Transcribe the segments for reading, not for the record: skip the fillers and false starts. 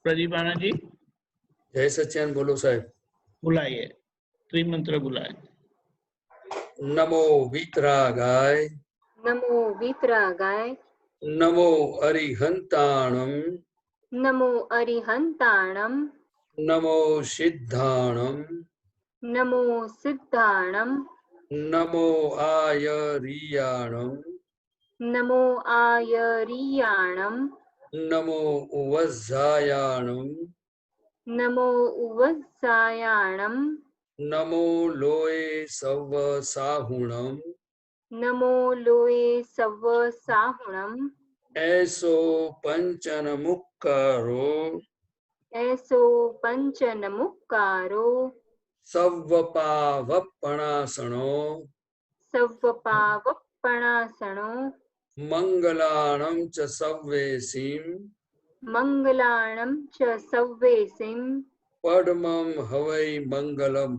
प्रदीप आनंद जी जय सच्चिदानंद बोलो साहेब। बुलाइए, त्रिमंत्र बुलाए। नमो वीतरागाय नमो वीतरागाय नमो अरिहंताणम नमो अरिहंताणम नमो सिद्धाणम नमो सिद्धाणम नमो आयरियाणम नमो आयरियाणम नमो उवज्जायाणम नमो उवत्सायाणम नमो लोए सव साहुणम नमो लोए सव्व साहुणम ऐसो पंचन मुक्कारो ऐसो पंचनमुक्कारो सव्वपावपणासनो सव्वपावपणासनो मंगलाणं च सव्वेसीं मंगलाणं च सव्वेसिं पद्मं हवै मंगलम्।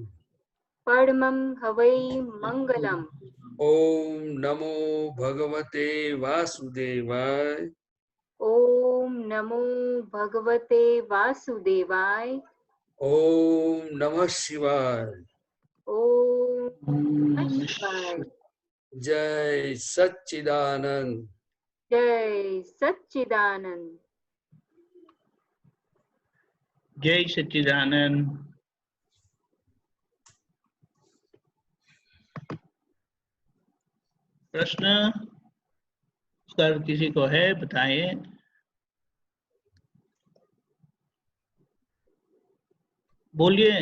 परमं हवै मंगलम्। ओम नमो भगवते वासुदेवाय। ओम नमो भगवते वासुदेवाय। ओम नमः शिवाय। ओम नमः शिवाय। जय सच्चिदानंद। जय सच्चिदानंद। जय सच्चिदानंद। प्रश्न सर किसी को है बताइए। बोलिए।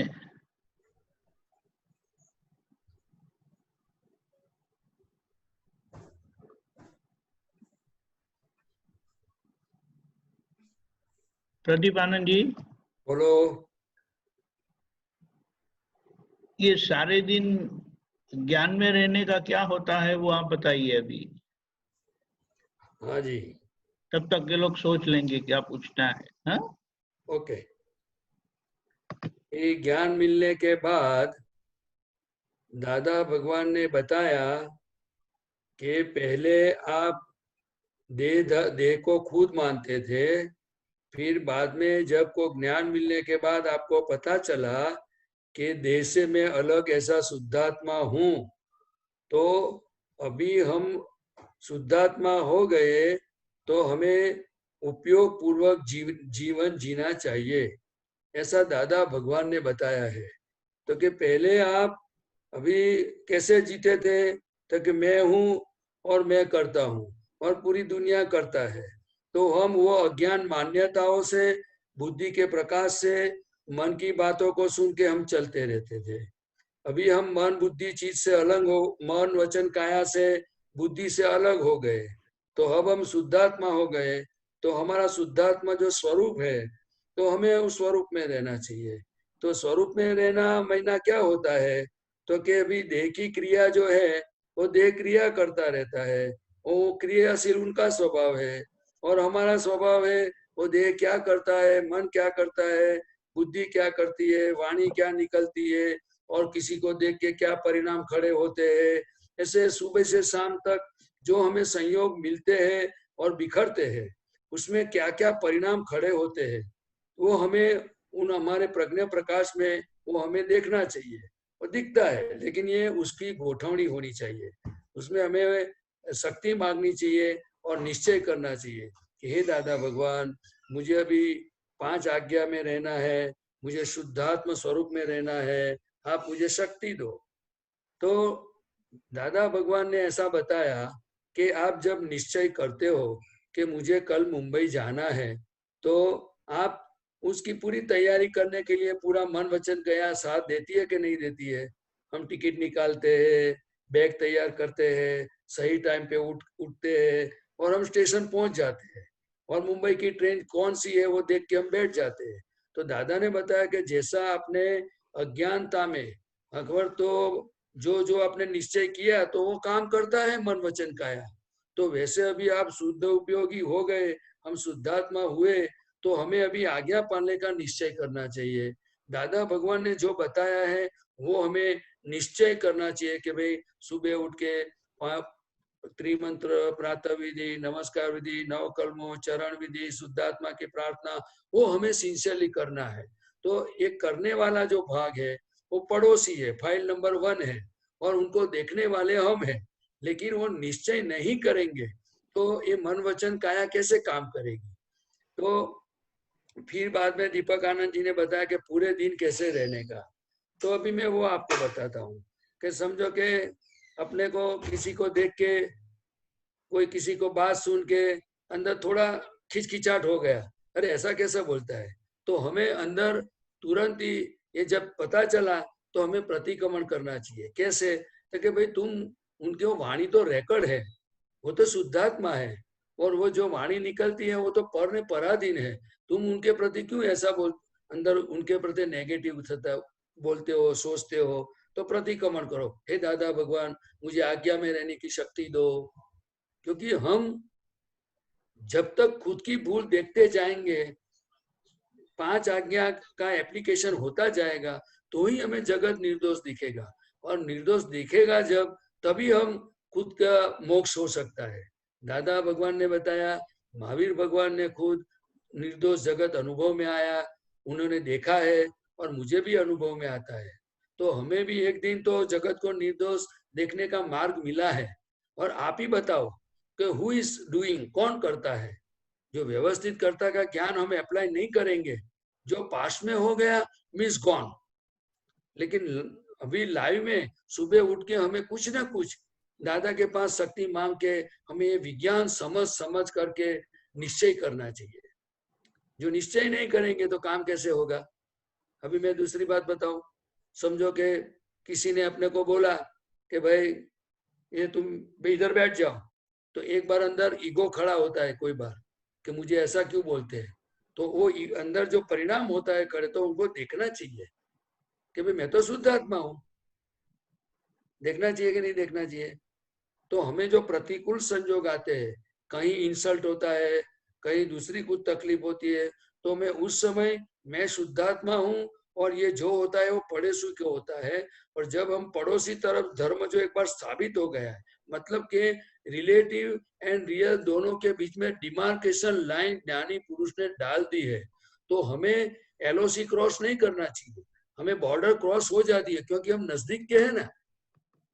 प्रदीप आनंद जी बोलो। ये सारे दिन ज्ञान में रहने का क्या होता है वो आप बताइए अभी। हाँ जी। तब तक के लोग सोच लेंगे क्या पूछना है। हाँ? ओके। ये ज्ञान मिलने के बाद दादा भगवान ने बताया कि पहले आप देह को खुद मानते थे, फिर बाद में जब को ज्ञान मिलने के बाद आपको पता चला कि देह से मैं अलग ऐसा शुद्धात्मा हूं, तो अभी हम शुद्धात्मा हो गए तो हमें उपयोग पूर्वक जीवन जीना चाहिए, ऐसा दादा भगवान ने बताया है। तो कि पहले आप अभी कैसे जीते थे, तो कि मैं हूं और मैं करता हूं और पूरी दुनिया करता है, तो हम वो अज्ञान मान्यताओं से, बुद्धि के प्रकाश से, मन की बातों को सुन के हम चलते रहते थे। अभी हम मन बुद्धि चीज से अलग हो, मन वचन काया से, बुद्धि से अलग हो गए, तो अब हम शुद्धात्मा हो गए। तो हमारा शुद्धात्मा जो स्वरूप है, तो हमें उस स्वरूप में रहना चाहिए। तो स्वरूप में रहना महीना क्या होता है, तो कि अभी देह की क्रिया जो है वो देह क्रिया करता रहता है, वो क्रियाशील उनका स्वभाव है, और हमारा स्वभाव है वो देह क्या करता है, मन क्या करता है, बुद्धि क्या करती है, वाणी क्या निकलती है, और किसी को देख के क्या परिणाम खड़े होते हैं। ऐसे सुबह से शाम तक जो हमें संयोग मिलते हैं और बिखरते हैं, उसमें क्या क्या परिणाम खड़े होते हैं, वो हमें उन हमारे प्रज्ञा प्रकाश में वो हमें देखना चाहिए। वो दिखता है, लेकिन ये उसकी गोठवनी होनी चाहिए, उसमें हमें शक्ति मांगनी चाहिए और निश्चय करना चाहिए कि हे दादा भगवान, मुझे अभी 5 आज्ञा में रहना है, मुझे शुद्धात्म स्वरूप में रहना है, आप मुझे शक्ति दो। तो दादा भगवान ने ऐसा बताया कि आप जब निश्चय करते हो कि मुझे कल मुंबई जाना है, तो आप उसकी पूरी तैयारी करने के लिए पूरा मन वचन गया साथ देती है कि नहीं देती है। हम टिकट निकालते हैं, बैग तैयार करते हैं, सही टाइम पे उठते हैं और हम स्टेशन पहुंच जाते हैं, और मुंबई की ट्रेन कौन सी है वो देख के हम बैठ जाते हैं। तो दादा ने बताया कि जैसा आपने अज्ञानता में अकबर, तो जो जो आपने निश्चय किया तो वो काम करता है मन वचन काया, तो वैसे अभी आप शुद्ध उपयोगी हो गए, हम शुद्धात्मा हुए, तो हमें अभी आज्ञा पालने का निश्चय करना चाहिए। दादा भगवान ने जो बताया है वो हमें निश्चय करना चाहिए कि भाई सुबह उठ के त्रिमंत्र, प्रातः विधि, नमस्कार विधि, नवकल्मों, चरण विधि, शुद्धात्मा की प्रार्थना, वो हमें सिंसियरली करना है। तो एक करने वाला जो भाग है वो पड़ोसी है, फाइल नंबर 1 है, और उनको देखने वाले हम हैं। लेकिन वो निश्चय नहीं करेंगे तो ये मन वचन काया कैसे काम करेगी। तो फिर बाद में दीपक आनंद जी ने बताया कि पूरे दिन कैसे रहने का। तो अभी मैं वो आपको बताता हूँ कि समझो कि अपने को किसी को देख के, कोई किसी को बात सुन के अंदर थोड़ा खिचखिचाहट हो गया, अरे ऐसा कैसा बोलता है, तो हमें अंदर तुरंत ही ये जब पता चला तो हमें प्रतिक्रमण करना चाहिए। कैसे? तो कि भाई तुम, उनकी वो वाणी तो रिकॉर्ड है, वो तो शुद्धात्मा है, और वो जो वाणी निकलती है वो तो पर ने पराधीन है। तुम उनके प्रति क्यों ऐसा बोल, अंदर उनके प्रति नेगेटिव बोलते हो, सोचते हो। तो प्रतिक्रमण करो, हे दादा भगवान मुझे आज्ञा में रहने की शक्ति दो। क्योंकि हम जब तक खुद की भूल देखते जाएंगे, 5 आज्ञा का एप्लीकेशन होता जाएगा, तो ही हमें जगत निर्दोष दिखेगा, और निर्दोष दिखेगा जब, तभी हम खुद का मोक्ष हो सकता है। दादा भगवान ने बताया, महावीर भगवान ने खुद निर्दोष जगत अनुभव में आया, उन्होंने देखा है, और मुझे भी अनुभव में आता है। तो हमें भी एक दिन तो जगत को निर्दोष देखने का मार्ग मिला है। और आप ही बताओ कि हु इज डूइंग, कौन करता है? जो व्यवस्थित कर्ता का ज्ञान हम अप्लाई नहीं करेंगे, जो पास्ट में हो गया मीन्स गॉन। लेकिन अभी लाइव में सुबह उठ के हमें कुछ ना कुछ दादा के पास शक्ति मांग के हमें ये विज्ञान समझ करके निश्चय करना चाहिए। जो निश्चय नहीं करेंगे तो काम कैसे होगा? अभी मैं दूसरी बात बताऊं, समझो कि किसी ने अपने को बोला कि भाई ये तुम इधर बैठ जाओ, तो एक बार अंदर ईगो खड़ा होता है कोई बार कि मुझे ऐसा क्यों बोलते हैं। तो वो अंदर जो परिणाम होता है खड़े, तो उनको देखना चाहिए कि भाई मैं तो शुद्ध आत्मा हूं। देखना चाहिए कि नहीं देखना चाहिए? तो हमें जो प्रतिकूल संजोग आते हैं, कहीं इंसल्ट होता है, कहीं दूसरी कुछ तकलीफ होती है, तो मैं उस समय मैं शुद्धात्मा हूं और ये जो होता है वो पड़ोसी को होता है। और जब हम पड़ोसी तरफ धर्म जो एक बार साबित हो गया है, मतलब कि रिलेटिव एंड रियल दोनों के बीच में डिमार्केशन लाइन ज्ञानी पुरुष ने डाल दी है, तो हमें एलओसी क्रॉस नहीं करना चाहिए, हमें बॉर्डर क्रॉस हो जाती है, क्योंकि हम नजदीक के हैं ना।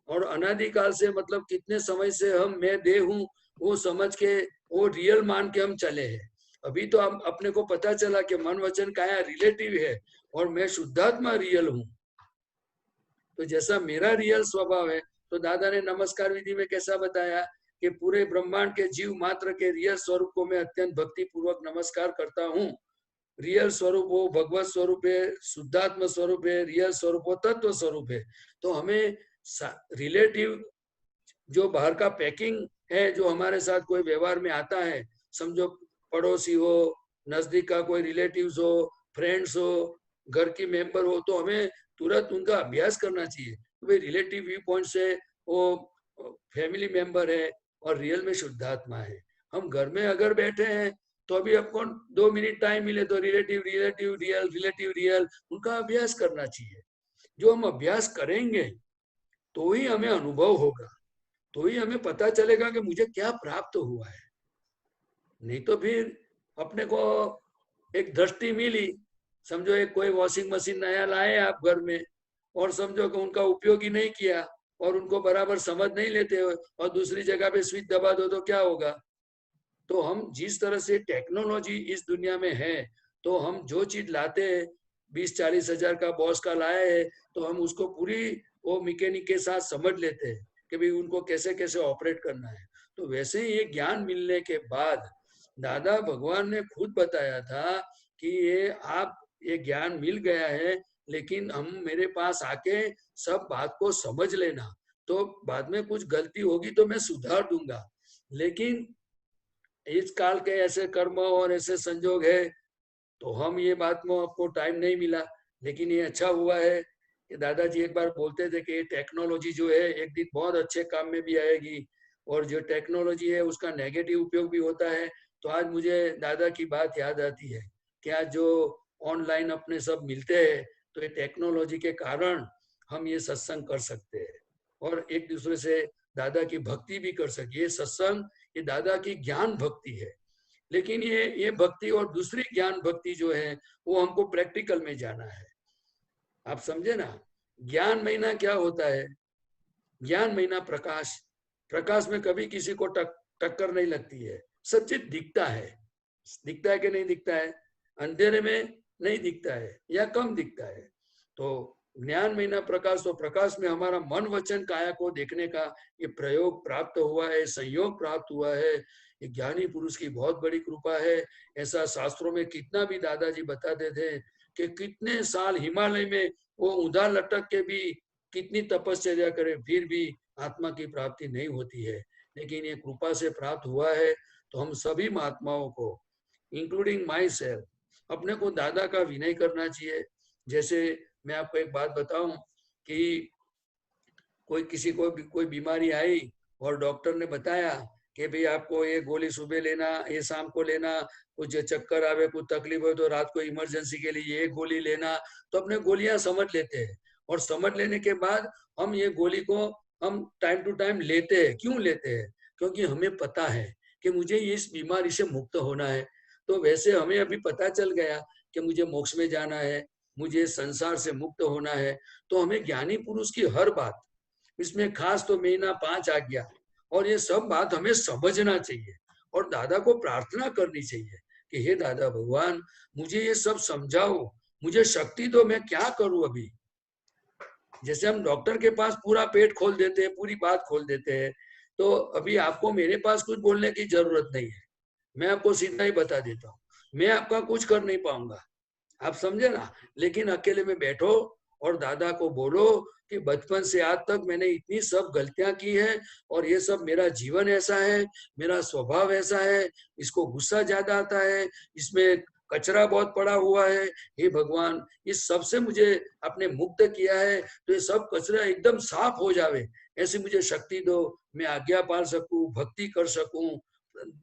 और अनादिकाल से, मतलब कितने समय से हम मैं दे हूं वो समझ के, वो रियल मान के हम चले हैं। अभी तो हम अपने को पता चला कि मन वचन काया रिलेटिव है और मैं शुद्धात्मा रियल हूं। तो जैसा मेरा रियल स्वभाव है, तो दादा ने नमस्कार विधि में कैसा बताया कि पूरे ब्रह्मांड के जीव मात्र के रियल स्वरूप को मैं अत्यंत भक्ति पूर्वक नमस्कार करता हूँ। रियल स्वरूप वो भगवत स्वरूप है, शुद्धात्मा स्वरूप है, रियल स्वरूप वो तत्व स्वरूप है। तो हमें रिलेटिव जो बाहर का पैकिंग है, जो हमारे साथ कोई व्यवहार में आता है, समझो पड़ोसी हो, नजदीक का कोई रिलेटिव्स हो, फ्रेंड्स हो, घर की मेंबर हो, तो हमें तुरंत उनका अभ्यास करना चाहिए। तो भाई रिलेटिव व्यू पॉइंट से वो फैमिली मेंबर है और रियल में शुद्धात्मा है। हम घर में अगर बैठे हैं तो अभी आपको 2 मिनट टाइम मिले तो relative relative real relative real उनका अभ्यास करना चाहिए। जो हम अभ्यास करेंगे तो ही हमें अनुभव होगा, तो ही हमें पता चलेगा कि मुझे क्या प्राप्त हुआ है। नहीं तो फिर अपने को एक दृष्टि मिली, समझो एक कोई वॉशिंग मशीन नया लाए आप घर में, और समझो कि उनका उपयोग ही नहीं किया और उनको बराबर समझ नहीं लेते हो और दूसरी जगह पे स्विच दबा दो तो क्या होगा? तो हम जिस तरह से टेक्नोलॉजी इस दुनिया में है, तो हम जो चीज लाते हैं 20-40 हजार का बॉस का लाए है, तो हम उसको पूरी वो मैकेनिक के साथ समझ लेते हैं कि भाई उनको कैसे कैसे ऑपरेट करना है। तो वैसे ही ये ज्ञान मिलने के बाद दादा भगवान ने खुद बताया था कि ये ज्ञान मिल गया है, लेकिन हम मेरे पास आके सब बात को समझ लेना, तो बाद में कुछ गलती होगी तो मैं सुधार दूंगा। लेकिन इस काल के ऐसे कर्म और ऐसे संजोग है, तो हम ये बात में आपको टाइम नहीं मिला। लेकिन ये अच्छा हुआ है कि दादाजी एक बार बोलते थे कि टेक्नोलॉजी जो है एक दिन बहुत अच्छे काम में भी आएगी, और जो टेक्नोलॉजी है उसका नेगेटिव उपयोग भी होता है। तो आज मुझे दादा की बात याद आती है कि आज जो ऑनलाइन अपने सब मिलते हैं, तो ये टेक्नोलॉजी के कारण हम ये सत्संग कर सकते हैं और एक दूसरे से दादा की भक्ति भी कर सके। ये सत्संग, ये दादा की ज्ञान भक्ति है, लेकिन ये भक्ति और दूसरी ज्ञान भक्ति जो है वो हमको प्रैक्टिकल में जाना है। आप समझे ना? ज्ञान महीना क्या होता है? ज्ञान महीना प्रकाश, प्रकाश में कभी किसी को टक्कर नहीं लगती है, सब चीज दिखता है। दिखता है कि नहीं दिखता है? अंधेरे में नहीं दिखता है या कम दिखता है। तो ज्ञान महीना प्रकाश, तो प्रकाश में हमारा मन वचन काया को देखने का ये प्रयोग प्राप्त हुआ है, संयोग प्राप्त हुआ है। ये ज्ञानी पुरुष की बहुत बड़ी कृपा है। ऐसा शास्त्रों में कितना भी दादाजी बताते थे कि कितने साल हिमालय में वो ऊंधा लटक के भी कितनी तपस्या करे, फिर भी आत्मा की प्राप्ति नहीं होती है। लेकिन ये कृपा से प्राप्त हुआ है। तो हम सभी महात्माओं को, इंक्लूडिंग माई सेल्फ, अपने को दादा का विनय करना चाहिए। जैसे मैं आपको एक बात बताऊं कि कोई किसी को कोई बीमारी आई और डॉक्टर ने बताया कि भाई आपको ये गोली सुबह लेना, ये शाम को लेना, कुछ चक्कर आवे, कुछ तकलीफ हो तो रात को इमरजेंसी के लिए ये गोली लेना, तो अपने गोलियां समझ लेते हैं। और समझ लेने के बाद हम ये गोली को हम टाइम टू टाइम लेते हैं। क्यों लेते हैं? क्योंकि हमें पता है कि मुझे इस बीमारी से मुक्त होना है। तो वैसे हमें अभी पता चल गया कि मुझे मोक्ष में जाना है, मुझे संसार से मुक्त होना है। तो हमें ज्ञानी पुरुष की हर बात, इसमें खास तो महीना 5 आज्ञा और ये सब बात हमें समझना चाहिए और दादा को प्रार्थना करनी चाहिए कि हे दादा भगवान, मुझे ये सब समझाओ, मुझे शक्ति दो, मैं क्या करूं अभी। जैसे हम डॉक्टर के पास पूरा पेट खोल देते हैं, पूरी बात खोल देते हैं, तो अभी आपको मेरे पास कुछ बोलने की जरूरत नहीं है। मैं आपको सीधा ही बता देता हूँ, मैं आपका कुछ कर नहीं पाऊंगा, आप समझे ना। लेकिन अकेले में बैठो और दादा को बोलो कि बचपन से आज तक मैंने इतनी सब गलतियां की है और ये सब मेरा जीवन ऐसा है, मेरा स्वभाव ऐसा है, इसको गुस्सा ज्यादा आता है, इसमें कचरा बहुत पड़ा हुआ है। हे भगवान, इस सब से मुझे आपने मुक्त किया है, तो ये सब कचरा एकदम साफ हो जावे, ऐसी मुझे शक्ति दो, मैं आज्ञा पाल सकूं, भक्ति कर सकूं,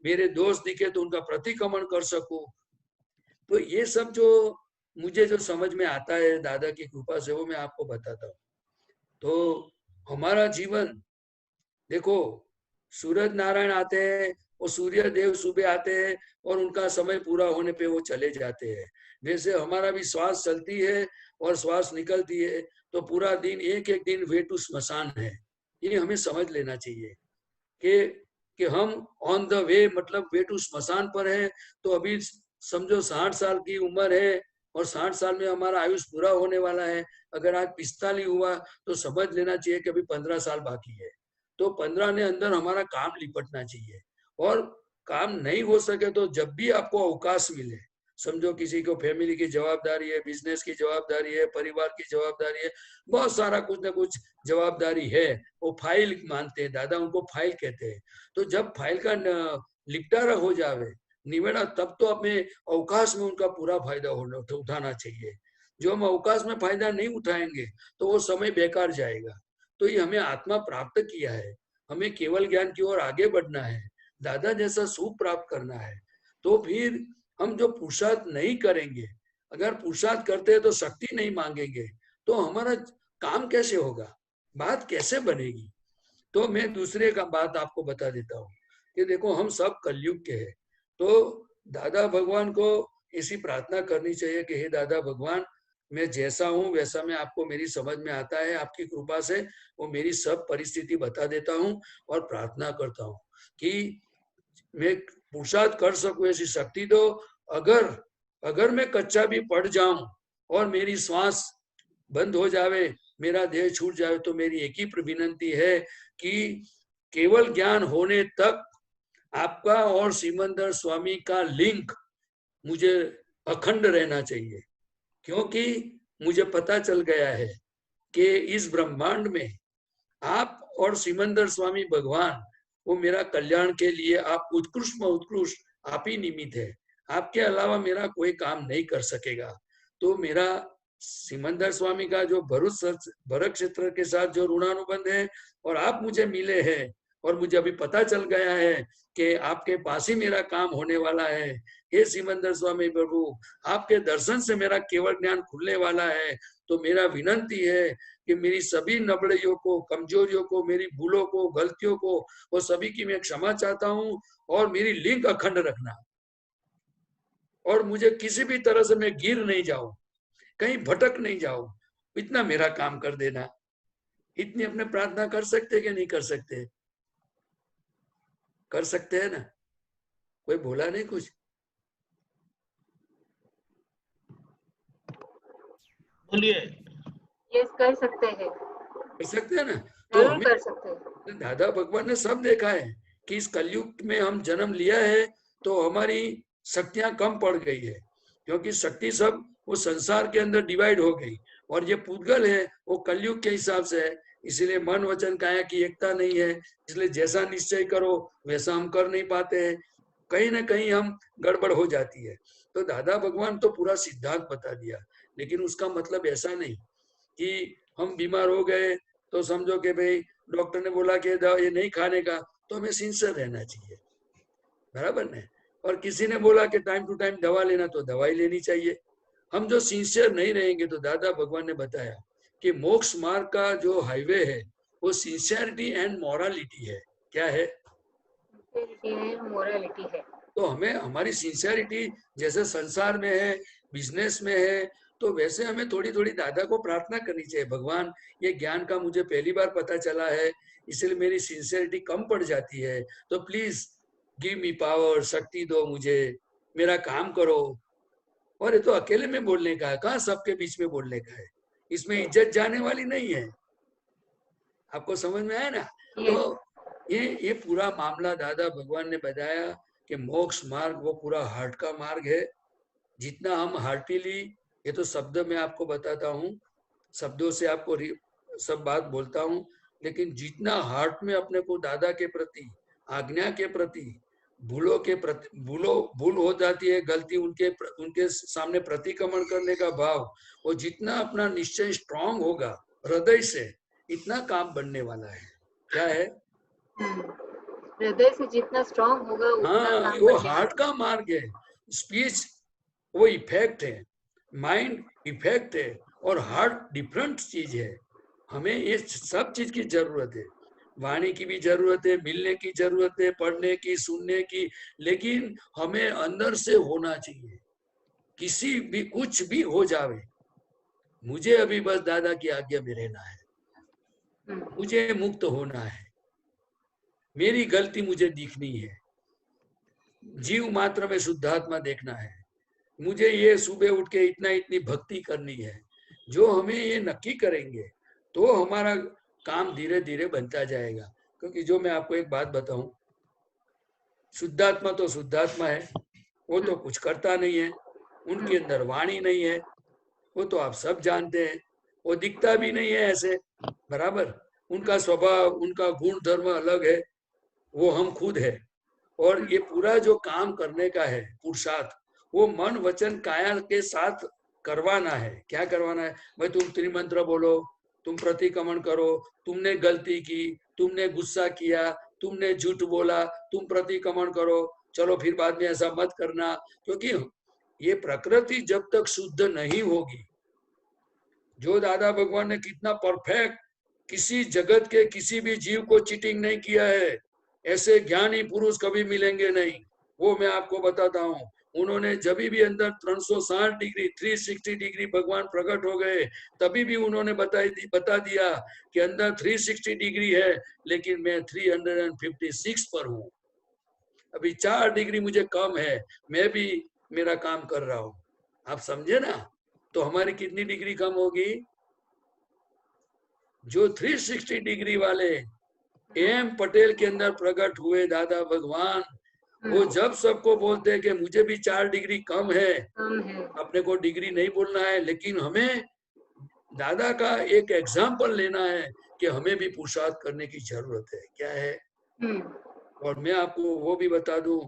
मेरे दोस्त दिखे तो उनका प्रतिक्रमण कर सकूं। तो ये सब जो मुझे जो समझ में आता है दादा की कृपा से, वो मैं आपको बताता हूँ। तो हमारा जीवन देखो, सूरज नारायण आते हैं और सूर्य देव सुबह आते हैं और उनका समय पूरा होने पे वो चले जाते हैं। वैसे हमारा भी श्वास चलती है और श्वास निकलती है, तो पूरा दिन एक एक दिन वे टू स्मशान है। ये हमें समझ लेना चाहिए कि हम ऑन द वे, मतलब वे टू स्मशान पर है। तो अभी समझो 60 साल की उम्र है और 60 साल में हमारा आयुष पूरा होने वाला है। अगर आज 45 हुआ तो समझ लेना चाहिए कि अभी 15 साल बाकी है। तो 15 ने अंदर हमारा काम लिपटना चाहिए। और काम नहीं हो सके तो जब भी आपको अवकाश मिले, समझो किसी को फैमिली की जवाबदारी है, बिजनेस की जवाबदारी है, परिवार की जवाबदारी है, बहुत सारा कुछ ना कुछ जवाबदारी है, वो फाइल मानते हैं, दादा उनको फाइल कहते हैं। तो जब फाइल का निपटारा हो जावे, निवेड़ा, तब तो अपने अवकाश में उनका पूरा फायदा उठाना चाहिए। जो हम अवकाश में फायदा नहीं उठाएंगे तो वो समय बेकार जाएगा। तो ये हमें आत्मा प्राप्त किया है, हमें केवल ज्ञान की ओर आगे बढ़ना है, दादा जैसा सुख प्राप्त करना है। तो फिर हम जो पुरुषार्थ नहीं करेंगे, अगर पुरुषार्थ करते हैं तो शक्ति नहीं मांगेंगे, तो हमारा काम कैसे होगा, बात कैसे बनेगी। तो मैं दूसरे का बात आपको बता देता हूँ कि देखो, हम सब कलयुग के हैं। तो दादा भगवान को ऐसी प्रार्थना करनी चाहिए कि हे दादा भगवान, मैं जैसा हूँ वैसा मैं आपको, मेरी समझ में आता है, आपकी कृपा से वो मेरी सब परिस्थिति बता देता हूँ और प्रार्थना करता हूँ कि मैं पुरुषार्थ कर सकूं, ऐसी शक्ति दो। अगर मैं कच्चा भी पड़ जाऊं और मेरी श्वास बंद हो जावे, मेरा देह छूट जावे, तो मेरी एक ही विनंती है कि केवल ज्ञान होने तक आपका और सिमंदर स्वामी का लिंक मुझे अखंड रहना चाहिए। क्योंकि मुझे पता चल गया है कि इस ब्रह्मांड में आप और सिमंदर स्वामी भगवान, वो मेरा कल्याण के लिए आप उत्कृष्ट में उत्कृष्ट आप ही निमित्त है, आपके अलावा मेरा कोई काम नहीं कर सकेगा। तो मेरा सिमंदर स्वामी का जो भरत क्षेत्र के साथ जो ऋणानुबंध है और आप मुझे मिले हैं, और मुझे अभी पता चल गया है कि आपके पास ही मेरा काम होने वाला है। हे सिमंदर स्वामी प्रभु, आपके दर्शन से मेरा केवल ज्ञान खुलने वाला है। तो मेरा विनंती है कि मेरी सभी नबड़ियों को, कमजोरियों को, मेरी भूलों को, गलतियों को, वो सभी की मैं क्षमा चाहता हूँ, और मेरी लिंक अखंड रखना, और मुझे किसी भी तरह से मैं गिर नहीं जाऊं, कहीं भटक नहीं जाऊं, इतना मेरा काम कर देना। इतनी अपने प्रार्थना कर सकते कि नहीं कर सकते? कर सकते हैं ना? कोई बोला नहीं कुछ? बोलिए। यस, कर सकते हैं, कर सकते हैं ना? तो जरूर हमें कर सकते हैं। दादा भगवान ने सब देखा है कि इस कलयुग में हम जन्म लिया है तो हमारी शक्तियां कम पड़ गई है, क्योंकि शक्ति सब वो संसार के अंदर डिवाइड हो गई, और ये पूतगल है वो कलयुग के हिसाब से है। इसीलिए मन वचन काया की एकता नहीं है, इसलिए जैसा निश्चय करो वैसा हम कर नहीं पाते हैं, कहीं ना कहीं हम गड़बड़ हो जाती है। तो दादा भगवान तो पूरा सिद्धांत बता दिया, लेकिन उसका मतलब ऐसा नहीं कि हम बीमार हो गए तो समझो कि भाई डॉक्टर ने बोला कि ये नहीं खाने का, तो हमें सिंसियर रहना चाहिए, बराबर ने। और किसी ने बोला कि टाइम टू टाइम दवा लेना, तो दवाई लेनी चाहिए। हम जो सिंसियर नहीं रहेंगे, तो दादा भगवान ने बताया कि मोक्ष मार्ग का जो हाईवे है वो सिंसियरिटी एंड मोरालिटी है। क्या है? मोरालिटी है। तो हमें हमारी सिंसियरिटी जैसे संसार में है, बिजनेस में है, तो वैसे हमें थोड़ी थोड़ी दादा को प्रार्थना करनी चाहिए, भगवान ये ज्ञान का मुझे पहली बार पता चला है, इसलिए मेरी सिंसियरिटी कम पड़ जाती है, तो प्लीज गिव मी पावर, शक्ति दो मुझे, मेरा काम करो। और ये तो अकेले में बोलने का है, कहाँ सबके बीच में बोलने का है, इसमें इज्जत जाने वाली नहीं है। आपको समझ में आया ना? तो ये पूरा मामला दादा भगवान ने बताया कि मोक्ष मार्ग वो पूरा हार्ट का मार्ग है। जितना हम हार्टिली, ये तो शब्द में आपको बताता हूँ, शब्दों से आपको सब बात बोलता हूँ, लेकिन जितना हार्ट में अपने को दादा के प्रति, आज्ञा के प्रति, भूलों के प्रति, भूल हो जाती है, गलती उनके सामने प्रतिक्रमण करने का भाव, वो जितना अपना निश्चय स्ट्रांग होगा हृदय से, इतना काम बनने वाला है। क्या है? हृदय से जितना स्ट्रांग होगा उतना हाँ, काम वो बनने हार्ट वाला का मार्ग है। स्पीच वो इफेक्ट है, माइंड इफेक्ट है, और हार्ट डिफरेंट चीज है। हमें ये सब चीज की जरूरत है, वाणी की भी जरूरत है, मिलने की जरूरत है, पढ़ने की, सुनने की, लेकिन हमें अंदर से होना चाहिए। किसी भी कुछ भी हो जावे, मुझे अभी बस दादा की आज्ञा में रहना है, मुझे मुक्त होना है, मेरी गलती मुझे दिखनी है, जीव मात्र में शुद्धात्मा देखना है, मुझे ये सुबह उठ के इतनी भक्ति करनी है। जो हमें ये नक्की करेंगे तो हमारा काम धीरे धीरे बनता जाएगा। क्योंकि जो मैं आपको एक बात बताऊं, शुद्धात्मा तो शुद्धात्मा है, वो तो कुछ करता नहीं है, उनके अंदर वाणी नहीं है, वो तो आप सब जानते हैं, वो दिखता भी नहीं है ऐसे, बराबर। उनका स्वभाव, उनका गुण धर्म अलग है, वो हम खुद है। और ये पूरा जो काम करने का है पुरुषार्थ, वो मन वचन काया के साथ करवाना है। क्या करवाना है भाई? तुम त्रिमंत्र बोलो, तुम प्रतिक्रमण करो, तुमने गलती की, तुमने गुस्सा किया, तुमने झूठ बोला, तुम प्रतिक्रमण करो, चलो फिर बाद में ऐसा मत करना। क्योंकि ये प्रकृति जब तक शुद्ध नहीं होगी, जो दादा भगवान ने कितना परफेक्ट, किसी जगत के किसी भी जीव को चीटिंग नहीं किया है, ऐसे ज्ञानी पुरुष कभी मिलेंगे नहीं, वो मैं आपको बताता हूँ। उन्होंने जब भी अंदर 360 डिग्री 360 डिग्री भगवान प्रकट हो गए, तभी भी उन्होंने बता दिया कि अंदर 360 डिग्री है, लेकिन मैं 356 पर हूँ, अभी 4 डिग्री मुझे कम है, मैं भी मेरा काम कर रहा हूँ। आप समझे ना? तो हमारी कितनी डिग्री कम होगी? जो 360 डिग्री वाले एम पटेल के अंदर प्रकट हुए दादा भगवान, वो जब सबको बोलते हैं कि मुझे भी 4 डिग्री कम है, अपने को डिग्री नहीं बोलना है, लेकिन हमें दादा का एक एग्जाम्पल लेना है कि हमें भी पुरुषार्थ करने की जरूरत है। क्या है? और मैं आपको वो भी बता दूं,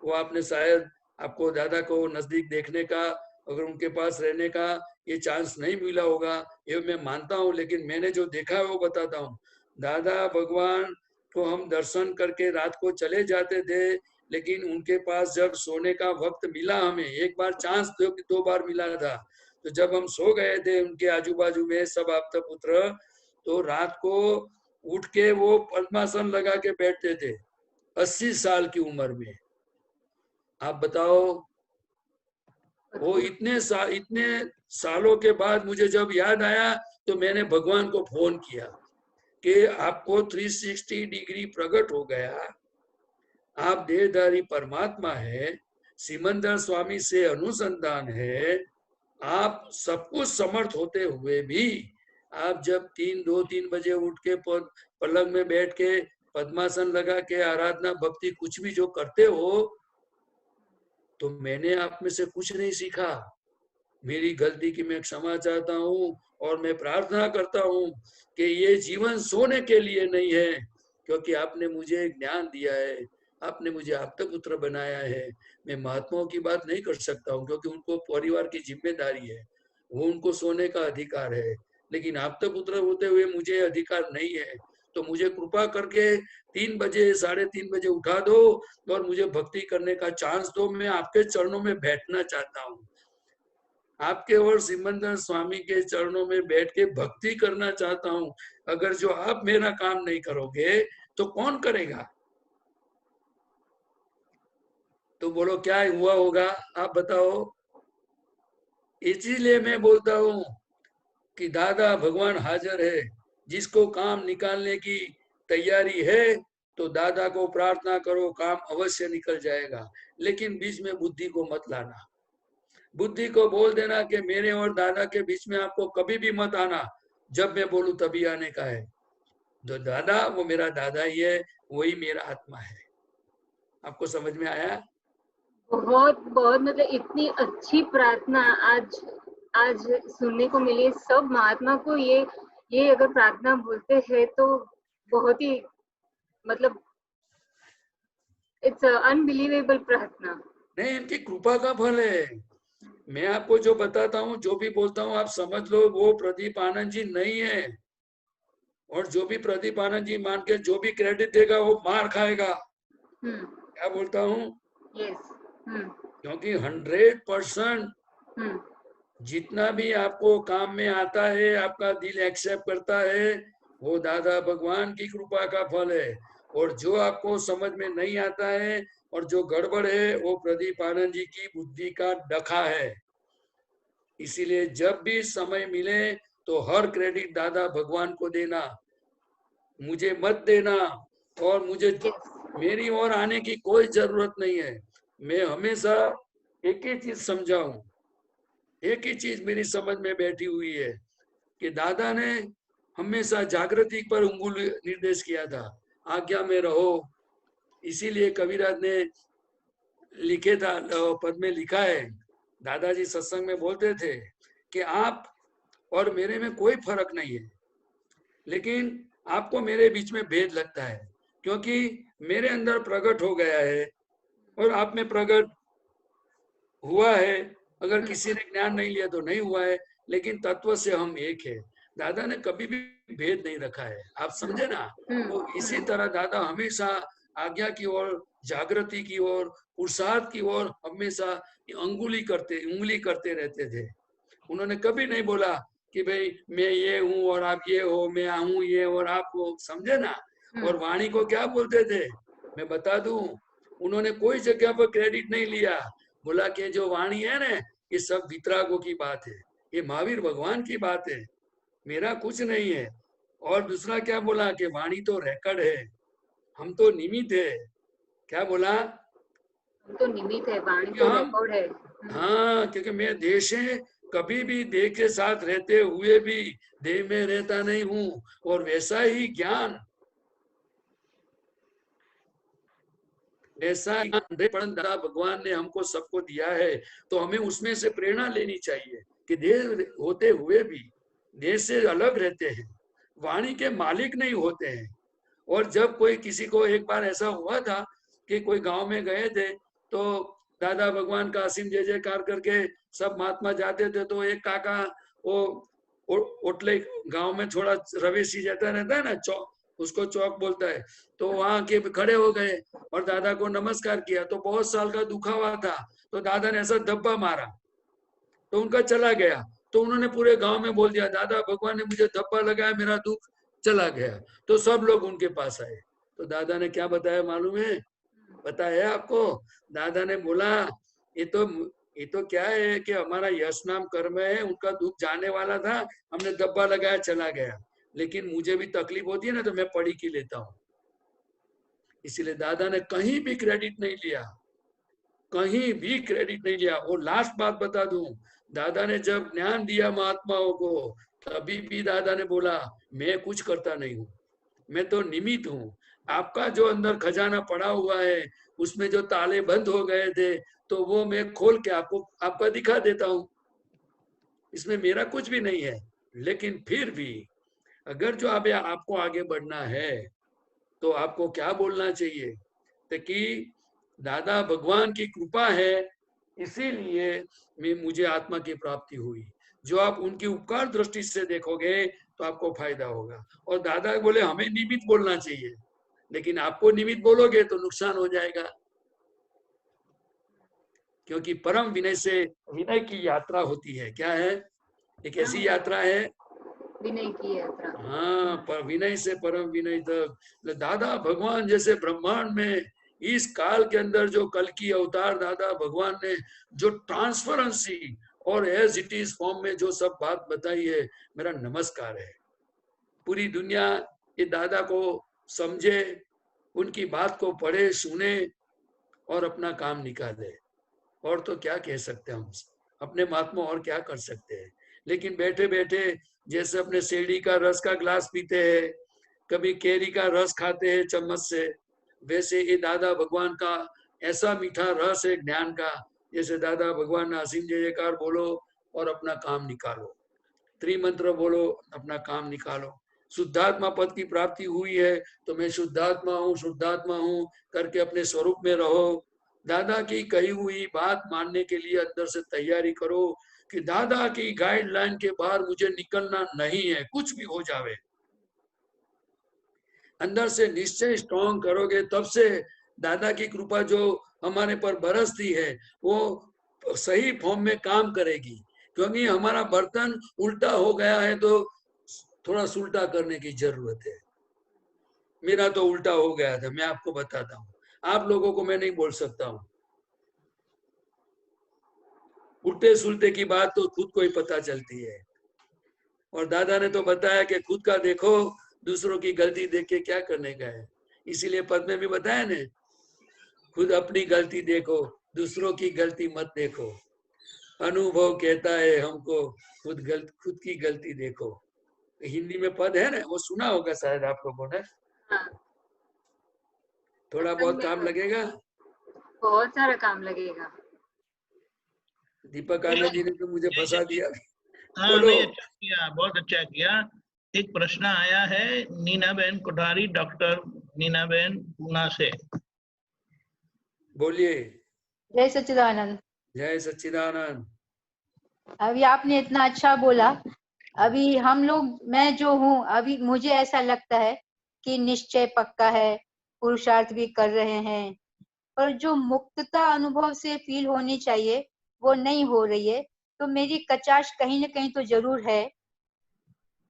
वो आपने शायद, आपको दादा को नजदीक देखने का, अगर उनके पास रहने का ये चांस नहीं मिला होगा, ये मैं मानता हूँ, लेकिन मैंने जो देखा है वो बताता हूँ। दादा भगवान को हम दर्शन करके रात को चले जाते थे, लेकिन उनके पास जब सोने का वक्त मिला, हमें एक बार चांस 2 बार मिला था, तो जब हम सो गए थे उनके आजू बाजू में सब आप्त पुत्र, तो रात को उठ के वो पद्मासन लगा के बैठते थे 80 साल की उम्र में। आप बताओ, वो इतने सालों के बाद मुझे जब याद आया तो मैंने भगवान को फोन किया कि आपको 360 डिग्री प्रकट हो गया, आप देहधारी परमात्मा है, सिमंदर स्वामी से अनुसंधान है, आप सब कुछ समर्थ होते हुए भी आप जब 2-3 बजे उठ के पलंग में बैठ के पद्मासन लगा के आराधना भक्ति कुछ भी जो करते हो, तो मैंने आप में से कुछ नहीं सीखा। मेरी गलती की मैं क्षमा चाहता हूँ और मैं प्रार्थना करता हूँ कि ये जीवन सोने के लिए नहीं है, क्योंकि आपने मुझे ज्ञान दिया है, आपने मुझे आप्त पुत्र बनाया है। मैं महात्माओं की बात नहीं कर सकता हूँ क्योंकि उनको परिवार की जिम्मेदारी है, वो उनको सोने का अधिकार है, लेकिन आप्त पुत्र होते हुए मुझे अधिकार नहीं है। तो मुझे कृपा करके 3 बजे 3:30 बजे उठा दो और मुझे भक्ति करने का चांस दो। मैं आपके चरणों में बैठना चाहता हूँ, आपके और सिमंदर स्वामी के चरणों में बैठ के भक्ति करना चाहता हूँ। अगर जो आप मेरा काम नहीं करोगे तो कौन करेगा? तो बोलो क्या हुआ होगा, आप बताओ। इसीलिए मैं बोलता हूँ कि दादा भगवान हाजिर है, जिसको काम निकालने की तैयारी है तो दादा को प्रार्थना करो, काम अवश्य निकल जाएगा। लेकिन बीच में बुद्धि को मत लाना, बुद्धि को बोल देना कि मेरे और दादा के बीच में आपको कभी भी मत आना, जब मैं बोलूं तभी आने का है। जो दादा वो मेरा दादा ही है, वही मेरा आत्मा है। आपको समझ में आया? बहुत बहुत मतलब इतनी अच्छी प्रार्थना आज सुनने को मिली। सब महात्मा को ये अगर प्रार्थना बोलते हैं तो बहुत ही मतलब इट्स अनबिलीवेबल प्रार्थना। नहीं, इनकी कृपा का फल है। मैं आपको जो बताता हूँ, जो भी बोलता हूँ, आप समझ लो वो प्रदीप आनंद जी नहीं है। और जो भी प्रदीप आनंद जी मान के जो भी क्रेडिट देगा वो मार खाएगा। क्या बोलता हूँ? क्योंकि 100% जितना भी आपको काम में आता है, आपका दिल एक्सेप्ट करता है, वो दादा भगवान की कृपा का फल है। और जो आपको समझ में नहीं आता है और जो गड़बड़ है, वो प्रदीप आनंद जी की बुद्धि का डखा है। इसीलिए जब भी समय मिले तो हर क्रेडिट दादा भगवान को देना, मुझे मत देना। और मुझे मेरी ओर आने की कोई जरूरत नहीं है। मैं हमेशा एक ही चीज समझाऊं, एक ही चीज मेरी समझ में बैठी हुई है कि दादा ने हमेशा जागृति पर उंगली निर्देश किया था, आज्ञा में रहो। इसीलिए कबीराज ने लिखे था, पद में लिखा है, दादाजी सत्संग में बोलते थे कि आप और मेरे में कोई फर्क नहीं है, लेकिन आपको मेरे बीच में भेद लगता है, क्योंकि मेरे अंदर प्रकट हो गया है और आप में प्रकट हुआ है। अगर किसी ने ज्ञान नहीं लिया तो नहीं हुआ है, लेकिन तत्व से हम एक है। दादा ने कभी भी भेद नहीं रखा है, आप समझे ना? तो इसी तरह दादा हमेशा आज्ञा की ओर, जागृति की ओर, पुरुषार्थ की ओर हमेशा उंगली करते रहते थे। उन्होंने कभी नहीं बोला कि भाई मैं ये हूँ और आप ये हो, मैं हूँ ये और आप हो, समझे ना? और वाणी को क्या बोलते थे मैं बता दूं, उन्होंने कोई जगह पर क्रेडिट नहीं लिया। बोला कि जो वाणी है ना, ये सब वितरागों की बात है, ये महावीर भगवान की बात है, मेरा कुछ नहीं है। और दूसरा क्या बोला कि वाणी तो रिकॉर्ड है, हम तो निमित्त है। क्या बोला? हम तो निमित्त है, वाणी तो रिकॉर्ड है। हाँ, क्योंकि मैं देह से कभी भी देह के साथ रहते हुए भी देह में रहता नहीं हूँ। और वैसा ही ज्ञान, ऐसा दादा भगवान ने हमको सबको दिया है, तो हमें उसमें से प्रेरणा लेनी चाहिए कि देह होते हुए भी देह से अलग रहते हैं, वाणी के मालिक नहीं होते हैं। और जब कोई किसी को, एक बार ऐसा हुआ था कि कोई गांव में गए थे, तो दादा भगवान का असीम जय जयकार करके सब महात्मा जाते थे, तो एक काका वो ओटले गांव में थोड़ा रवेशी जाता रहता है ना, उसको चौक बोलता है। तो वहां के खड़े हो गए और दादा को नमस्कार किया। तो बहुत साल का दुखा हुआ था, तो दादा ने ऐसा धब्बा मारा तो उनका चला गया। तो उन्होंने पूरे गांव में बोल दिया, दादा भगवान ने मुझे धब्बा लगाया, मेरा दुख चला गया। तो सब लोग उनके पास आए। तो दादा ने क्या बताया मालूम है? पता है आपको? दादा ने बोला, ये तो क्या है कि हमारा यश नाम कर्म है, उनका दुख जाने वाला था, हमने धब्बा लगाया, चला गया। लेकिन मुझे भी तकलीफ होती है ना, तो मैं पढ़ी की लेता हूँ। इसीलिए दादा ने कहीं भी क्रेडिट नहीं लिया, कहीं भी क्रेडिट नहीं लिया। और लास्ट बात बता दूं, दादा ने जब ज्ञान दिया महात्माओं को, तभी भी दादा ने बोला, मैं कुछ करता नहीं हूँ, मैं तो निमित्त हूँ। आपका जो अंदर खजाना पड़ा हुआ है, उसमें जो ताले बंद हो गए थे, तो वो मैं खोल के आपका दिखा देता हूँ। इसमें मेरा कुछ भी नहीं है। लेकिन फिर भी अगर जो आपको आगे बढ़ना है, तो आपको क्या बोलना चाहिए? तो कि दादा भगवान की कृपा है, इसीलिए मुझे आत्मा की प्राप्ति हुई। जो आप उनकी उपकार दृष्टि से देखोगे तो आपको फायदा होगा। और दादा बोले हमें निमित्त बोलना चाहिए, लेकिन आपको निमित्त बोलोगे तो नुकसान हो जाएगा। क्योंकि परम विनय से विनय की यात्रा होती है। क्या है? एक ऐसी यात्रा है, विनय की यात्रा। हाँ, पर विनय से परम विनय तक। दादा भगवान जैसे ब्रह्मांड में इस काल के अंदर जो कल की अवतार दादा भगवान ने जो ट्रांसफरेंसी और एज इट इज फॉर्म में जो सब बात बताई है, मेरा नमस्कार है। पूरी दुनिया ये दादा को समझे, उनकी बात को पढ़े, सुने और अपना काम निकाले। और तो क्या कह सकते हैं हम अपने महात्मा, और क्या कर सकते हैं? लेकिन बैठे बैठे जैसे अपने सेड़ी का रस का ग्लास पीते हैं, कभी केरी का रस खाते हैं चम्मच से, वैसे ये दादा भगवान का ऐसा मीठा रस है ज्ञान का। जैसे दादा भगवान असीम जय जयकार बोलो और अपना काम निकालो, त्रिमंत्र बोलो, अपना काम निकालो। शुद्धात्मा पद की प्राप्ति हुई है तो मैं शुद्धात्मा हूँ करके अपने स्वरूप में रहो। दादा की कही हुई बात मानने के लिए अंदर से तैयारी करो कि दादा की गाइडलाइन के बाहर मुझे निकलना नहीं है, कुछ भी हो जावे। अंदर से निश्चय स्ट्रॉन्ग करोगे, तब से दादा की कृपा जो हमारे पर बरसती है वो सही फॉर्म में काम करेगी। क्योंकि हमारा बर्तन उल्टा हो गया है तो थोड़ा सुलटा करने की जरूरत है। मेरा तो उल्टा हो गया था, मैं आपको बताता हूँ, आप लोगों को मैं नहीं बोल सकता हूँ। उल्टे सुलटे की बात तो खुद को ही पता चलती है। और दादा ने तो बताया कि खुद का देखो, दूसरों की गलती देख के क्या करने का है। इसीलिए पद में भी बताया ने, खुद अपनी गलती देखो, दूसरों की गलती मत देखो। अनुभव कहता है हमको खुद की गलती देखो। हिंदी में पद है ना, वो सुना होगा शायद आप लोगों ने। हाँ। थोड़ा बहुत काम लगेगा, बहुत सारा काम लगेगा। दीपक आनंद जी ने तो मुझे फंसा दिया। हाँ, बोलो। नहीं, अच्छा किया, बहुत अच्छा किया। एक प्रश्न आया है नीना बहन कोठारी, डॉक्टर नीना बहन पूना से। बोलिए। जय सच्चिदानंद। जय सच्चिदानंद। अभी आपने इतना अच्छा बोला। अभी हम लोग, मैं जो हूँ, अभी मुझे ऐसा लगता है कि निश्चय पक्का है, पुरुषार्थ भी कर रहे हैं, पर जो मुक्तता अनुभव से फील होनी चाहिए वो नहीं हो रही है। तो मेरी कचाश कहीं ना कहीं तो जरूर है,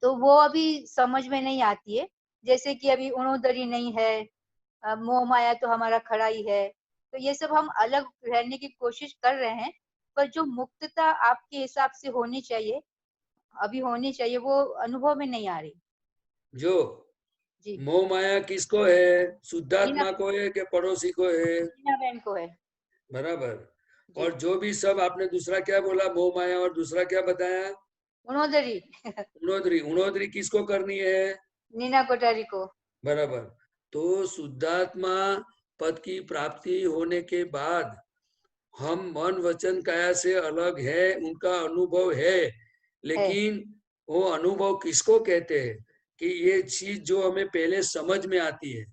तो वो अभी समझ में नहीं आती है। जैसे कि अभी उणोदरी नहीं है, मोह माया तो हमारा खड़ा ही है, तो ये सब हम अलग रहने की कोशिश कर रहे हैं, पर जो मुक्तता आपके हिसाब से होनी चाहिए, अभी होनी चाहिए, वो अनुभव में नहीं आ रही। जो जी, मोह माया किसको है? शुद्धात्मा को है कि पड़ोसी को है? मीना बहन को है। बराबर। जी, और जो भी सब आपने दूसरा क्या बोला, मोह माया, और दूसरा क्या बताया? उणोदरी उणोदरी। उणोदरी किसको करनी है? नीना कोठारी को। बराबर। तो शुद्धात्मा पद की प्राप्ति होने के बाद हम मन वचन काया से अलग है, उनका अनुभव है। लेकिन वो अनुभव किसको कहते हैं? कि ये चीज जो हमें पहले समझ में आती है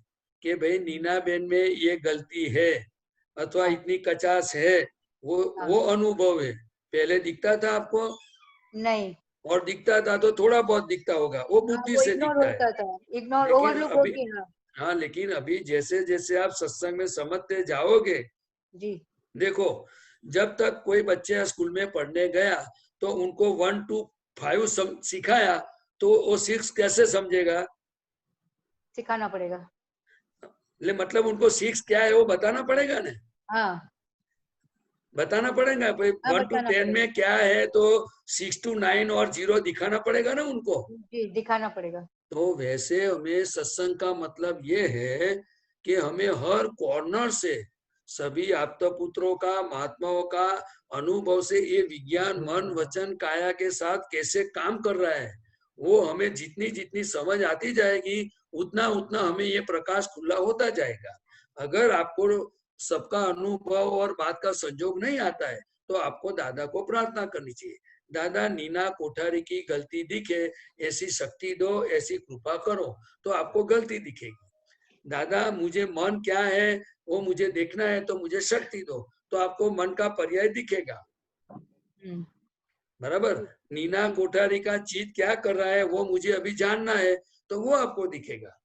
कि भाई नीना बेन में ये गलती है अथवा इतनी कचास है, वो अनुभव है। पहले दिखता था आपको? नहीं, और दिखता था तो थोड़ा बहुत दिखता होगा, वो बुद्धि वो से इग्नोर दिखता है। होता था, इग्नोर लेकिन ओवरलुक अभी होके। हाँ हाँ, लेकिन अभी जैसे जैसे आप सत्संग में समझते जाओगे, जी देखो जब तक कोई बच्चे स्कूल में पढ़ने गया तो उनको 1 to 5 सिखाया, तो वो 6 कैसे समझेगा? सिखाना पड़ेगा। मतलब उनको 6 क्या है वो बताना पड़ेगा ना, हाँ बताना पड़ेगा भाई। हाँ 1 to बताना 10 पड़ेगा। में क्या है, तो 6 to 9 और 0 दिखाना पड़ेगा ना उनको। जी दिखाना पड़ेगा। तो वैसे हमें सत्संग का मतलब ये है कि हमें हर कॉर्नर से सभी आप्त पुत्रों का, महात्माओं का अनुभव से ये विज्ञान मन वचन काया के साथ कैसे काम कर रहा है, वो हमें जितनी जितनी समझ आती जाएगी उतना उतना हमें ये प्रकाश खुला होता जाएगा। अगर आपको सबका अनुभव और बात का संजोग नहीं आता है तो आपको दादा को प्रार्थना करनी चाहिए, दादा नीना कोठारी की गलती दिखे ऐसी शक्ति दो, ऐसी कृपा करो, तो आपको गलती दिखेगी। दादा मुझे मन क्या है वो मुझे देखना है, तो मुझे शक्ति दो, तो आपको मन का पर्याय दिखेगा। बराबर। नीना कोठारी का चीज क्या कर रहा है वो मुझे अभी जानना है, तो वो आपको दिखेगा।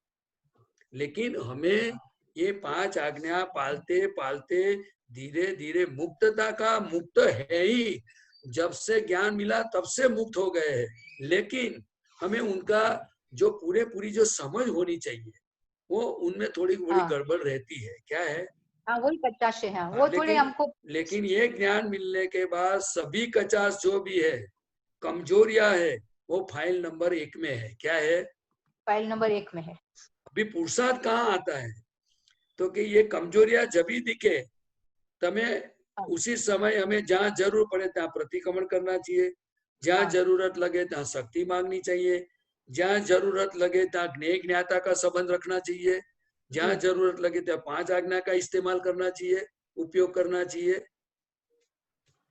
लेकिन हमें ये 5 आज्ञा पालते पालते धीरे धीरे मुक्तता का मुक्त है ही, जब से ज्ञान मिला तब से मुक्त हो गए हैं, लेकिन हमें उनका जो पूरी जो समझ होनी चाहिए वो उनमें थोड़ी बड़ी हाँ गड़बड़ रहती है। क्या है? हाँ वही 50 है। हाँ वो थोड़े लेकिन हमको। लेकिन ये ज्ञान मिलने के बाद सभी 50 जो भी है कमजोरियां है वो फाइल नंबर 1 में है। क्या है? फाइल नंबर 1 में है। अभी पुरुषार्थ कहाँ आता है? तो कि ये कमजोरियां जब ही दिखे तमें हाँ उसी समय हमें जहां जरूर पड़े तहाँ प्रतिक्रमण करना चाहिए, जहां हाँ जरूरत लगे तहाँ शक्ति मांगनी चाहिए, जहां जरूरत लगे तहाँ ज्ञेय ज्ञाता का संबंध रखना चाहिए, जहां जी जरूरत लगे तहाँ 5 आज्ञा का इस्तेमाल करना चाहिए, उपयोग करना चाहिए।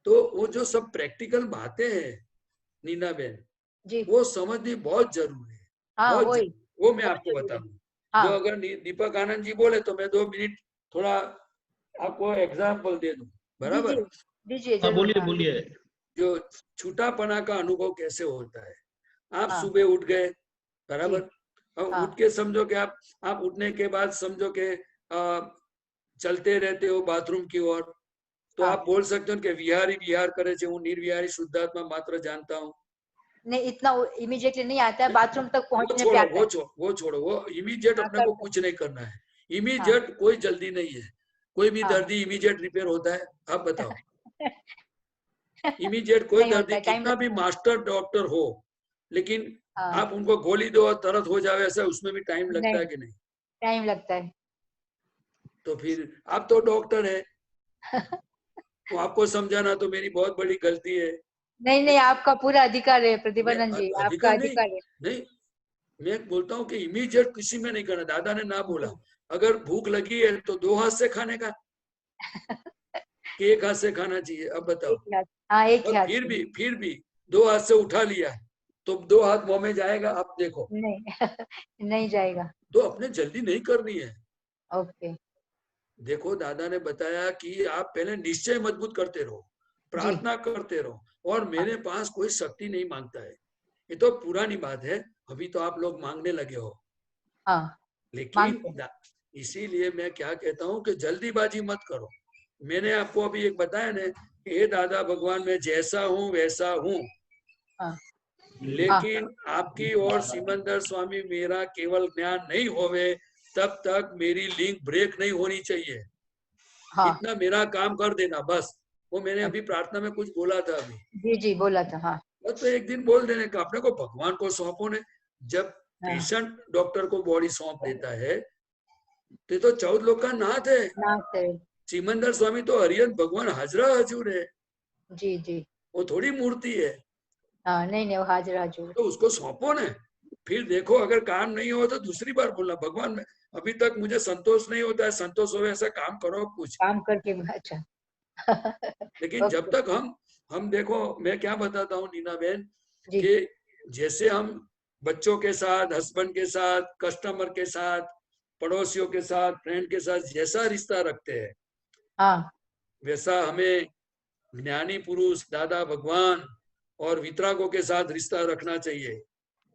तो वो जो सब प्रैक्टिकल बातें हैं नीना बहन, जी वो समझनी बहुत जरूरी है, हाँ बहुत वही जरूरी। वो मैं बहुत आपको जरूरी है। बता दूं। जो हाँ अगर दीपक आनंद जी बोले तो मैं 2 मिनट थोड़ा आपको एग्जाम्पल दे दूं। दीजिए बराबर। दीजिए हाँ जरूर। बोलिए हाँ बोलिए। जो छूटापना का अनुभव कैसे होता है, आप हाँ सुबह उठ गए, जी बराबर, और हाँ उठ के समझो कि आप उठने के बाद समझो कि चलते रहते हो बाथरूम की ओर, तो हाँ आप बोल सकते हो कि विहारी विहार करे छे, हूँ निर्विहारी शुद्धात्मा मात्र जानता हूँ। नहीं इतना इमीडिएटली नहीं आता है, बाथरूम तक वो पहुंचने पे छोड़ो आता है। वो छोड़ो, वो इमीडिएट हाँ अपने कर को सकते। कुछ नहीं करना है। हाँ इमीडिएट कोई जल्दी नहीं है, कोई भी हाँ दर्दी इमीडिएट रिपेयर होता है? आप बताओ। इमीडिएट कोई नहीं होता दर्दी है, टाइम कितना भी लगता है। मास्टर डॉक्टर हो, लेकिन हाँ आप उनको गोली दो और तरत हो जावे ऐसा, उसमें भी टाइम लगता है नहीं कि नहीं? टाइम लगता है। तो फिर आप तो डॉक्टर है, तो आपको समझाना तो मेरी बहुत बड़ी गलती है। नहीं नहीं आपका पूरा अधिकार है प्रतिभानंद जी, आपका अधिकार नहीं, अधिकार है। नहीं, मैं बोलता हूँ कि इमीडिएट किसी में नहीं करना। दादा ने ना बोला अगर भूख लगी है तो 2 हाथ से खाने का कि 1 हाथ से खाना चाहिए? अब बताओ। एक ही हाथ। हाँ एक ही और हाथ फिर से। भी 2 हाथ से उठा लिया तो 2 हाथ मुंह में जाएगा? आप देखो, नहीं नहीं जाएगा। तो अपने जल्दी नहीं करनी है। ओके देखो दादा ने बताया कि आप पहले निश्चय मजबूत करते रहो, जी प्रार्थना करते रहो, और हाँ मेरे पास कोई शक्ति नहीं मांगता है। ये तो पुरानी बात है, अभी तो आप लोग मांगने लगे हो। हाँ मांगते हैं। लेकिन इसीलिए मैं क्या कहता हूँ कि जल्दीबाजी मत करो। मैंने आपको अभी एक बताया ना कि हे दादा भगवान मैं जैसा हूँ वैसा हूँ, हाँ हाँ लेकिन आपकी और सिमंदर स्वामी मेरा केवल ज्ञान नहीं होवे तब तक मेरी लिंक ब्रेक नहीं होनी चाहिए। हाँ इतना मेरा काम कर देना बस। वो मैंने अभी अच्छा प्रार्थना में कुछ बोला था अभी, जी जी बोला था। हाँ बस तो एक दिन बोल देने का अपने को भगवान को सौंपो ने। जब हाँ पेशेंट डॉक्टर को बॉडी सौंप देता है तो 14 लोग का नाथ है। ना से सिमंदर स्वामी तो हरियन भगवान हाजरा हजूर है, जी जी वो थोड़ी मूर्ति है। हाँ नहीं नहीं वो हाजिर हाजिर। तो उसको सौंपो ने, फिर देखो अगर काम नहीं हो तो दूसरी बार बोलना भगवान में अभी तक मुझे संतोष नहीं होता है, संतोष हो ऐसा काम करो कुछ। काम करके अच्छा लेकिन जब ओके तक हम देखो, मैं क्या बताता हूँ नीना बहन जी कि जैसे हम बच्चों के साथ, हस्बैंड के साथ, कस्टमर के साथ, पड़ोसियों के साथ, फ्रेंड के साथ जैसा रिश्ता रखते हैं, हाँ वैसा हमें ज्ञानी पुरुष दादा भगवान और वितरागों के साथ रिश्ता रखना चाहिए।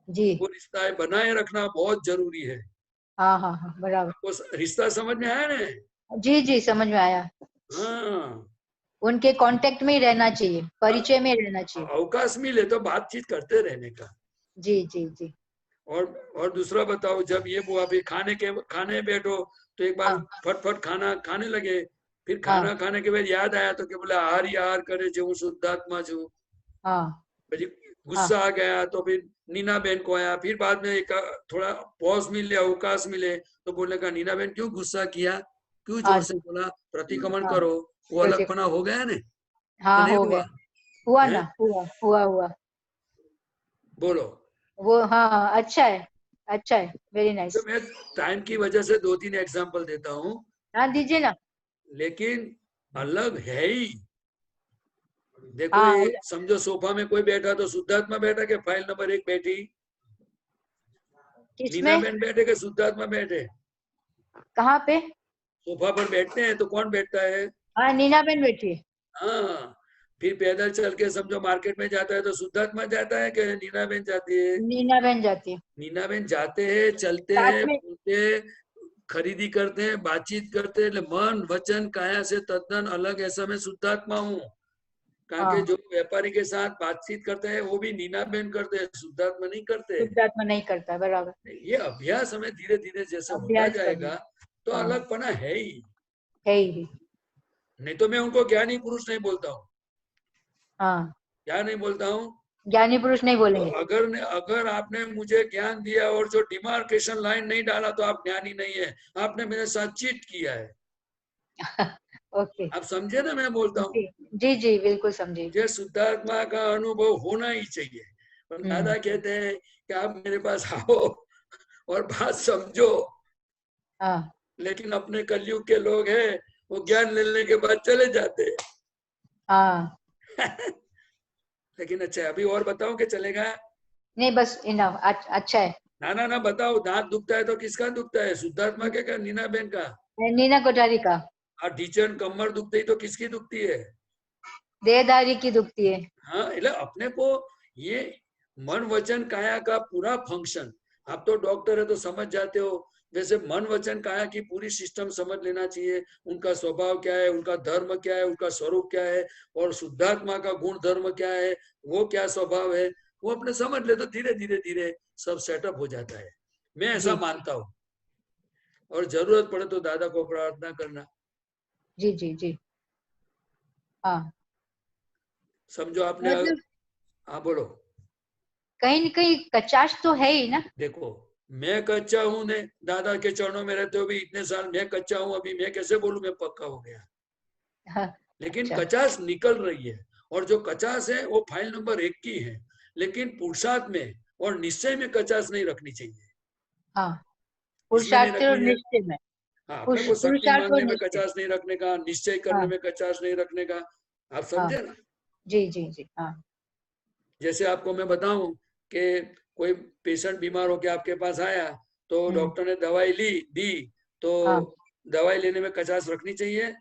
जी वो रिश्ता बनाए रखना बहुत जरूरी है। हाँ हाँ हाँ बराबर। वो रिश्ता समझ में आया ना? जी जी समझ में आया। हाँ, उनके कांटेक्ट में ही रहना चाहिए, परिचय में रहना चाहिए। अवकाश मिले तो बातचीत करते रहने का। जी जी जी। और दूसरा बताओ, जब ये हुआ फिर खाने बैठो तो एक बार हाँ फटफट खाना खाने लगे, फिर हाँ खाना खाने के बाद याद आया तो क्या बोले, आहार करे जो शुद्धात्मा छू। हाँ પછી हाँ गुस्सा आ गया तो फिर नीना बहन को आया, फिर बाद में एक थोड़ा पॉज मिले, अवकाश मिले तो बोलने का, नीना बहन क्यों गुस्सा किया, क्यों हाँ जोर से जी बोला, प्रतिक्रमण हाँ करो। वो प्रतीक अलगपना हो गया ने कि हाँ नहीं हो हुआ? गया। हुआ है ना, हुआ। बोलो। वो हाँ हाँ, अच्छा है वेरी नाइस। तो मैं टाइम की वजह से 2-3 एग्जांपल देता हूँ, हाँ दीजिए ना। लेकिन अलग है ही। देखो हाँ ये समझो, सोफा में कोई बैठा तो शुद्धात्मा बैठा के फाइल नंबर 1 बैठी, नीना किसमें, बहन बैठे के शुद्धात्मा बैठे? कहाँ पे? सोफा पर बैठते हैं तो कौन बैठता है? हाँ नीना बेन बैठी है। हाँ, फिर पैदल चल के समझो मार्केट में जाता है तो शुद्धात्मा जाता है कि नीना बहन जाती है? नीना बेन जाती है नीना बहन जाते हैं, चलते साथ हैं, में। बोलते हैं, खरीदी करते हैं, बातचीत करते हैं। मन वचन काया से तद्दन अलग, ऐसा मैं शुद्धात्मा हूँ। कारण के हाँ जो व्यापारी के साथ बातचीत करते हैं वो भी नीना बहन करते हैं, शुद्धात्मा नहीं करते। शुद्धात्मा नहीं करता है, बराबर। ये अभ्यास हमें धीरे धीरे जैसे होता अभ्यास करना। जाएगा तो हाँ अलगपना है ही। है ही। नहीं तो मैं उनको ज्ञानी पुरुष नहीं बोलता हूँ। हाँ क्या नहीं बोलता हूँ? ज्ञानी पुरुष नहीं तो बोलेंगे। अगर आपने मुझे ज्ञान दिया और जो डिमार्केशन लाइन नहीं डाला तो आप ज्ञानी नहीं है, आपने मेरे साथ चीट किया है। ओके। आप समझे ना मैं बोलता हूँ? जी जी बिल्कुल समझे। मुझे शुद्धात्मा का अनुभव होना ही चाहिए। पर दादा हम्म। कहते हैं कि आप मेरे पास आओ और बात समझो, हाँ लेकिन अपने कलयुग के लोग हैं, वो ज्ञान लेने के बाद चले जाते हाँ। हैं। लेकिन अच्छा, अभी और बताओ कि चलेगा? नहीं बस इनफ, अच्छा है। ना बताओ, दांत दुखता है तो किसका दुखता है, शुद्धात्मा के का नीना बहन का? नीना कोठारी का। और ढीचन कमर दुखती है तो किसकी दुखती है? देहधारी की दुखती है। हाँ, એટલે अपने को ये मन वचन काया का पूरा फंक्शन, आप तो डॉक्टर है तो समझ जाते हो, वैसे मन वचन काया की पूरी सिस्टम समझ लेना चाहिए। उनका स्वभाव क्या है, उनका धर्म क्या है, उनका स्वरूप क्या है, और शुद्धात्मा का गुण धर्म क्या है, वो क्या स्वभाव है, वो अपने समझ ले तो धीरे धीरे धीरे सब सेटअप हो जाता है। मैं ऐसा जी मानता हूँ। और जरूरत पड़े तो दादा को प्रार्थना करना। जी जी जी। हाँ समझो आपने मतलब हाँ बोलो। कहीं न कहीं कचाश तो है ही ना। देखो, मैं कच्चा हूँ ने, दादा के चरणों में रहते हो भी इतने साल, मैं कच्चा हूँ, अभी मैं कैसे बोलूं मैं पक्का हो गया? हाँ, लेकिन अच्छा। कचास निकल रही है, और जो कचास है वो फाइल नंबर 1 की है, लेकिन पुरुषार्थ में और निश्चय में कचास नहीं रखनी चाहिए। हाँ इसमें नहीं पुरुषार्थ और रखनी है। निश्चय में। हाँ, अपने को शक्ति पुरुषार्थ और मांगने में निश्चय। कचास नहीं रखने का, निश्चय करने हाँ में कचास नहीं रखने का। आप हाँ समझे ना? जी जी जी। हाँ जैसे आपको मैं बताऊं कि कोई पेशेंट बीमार होकर आपके पास आया तो डॉक्टर ने दवाई दी, तो हाँ दवाई लेने में कचास रखनी चाहिए।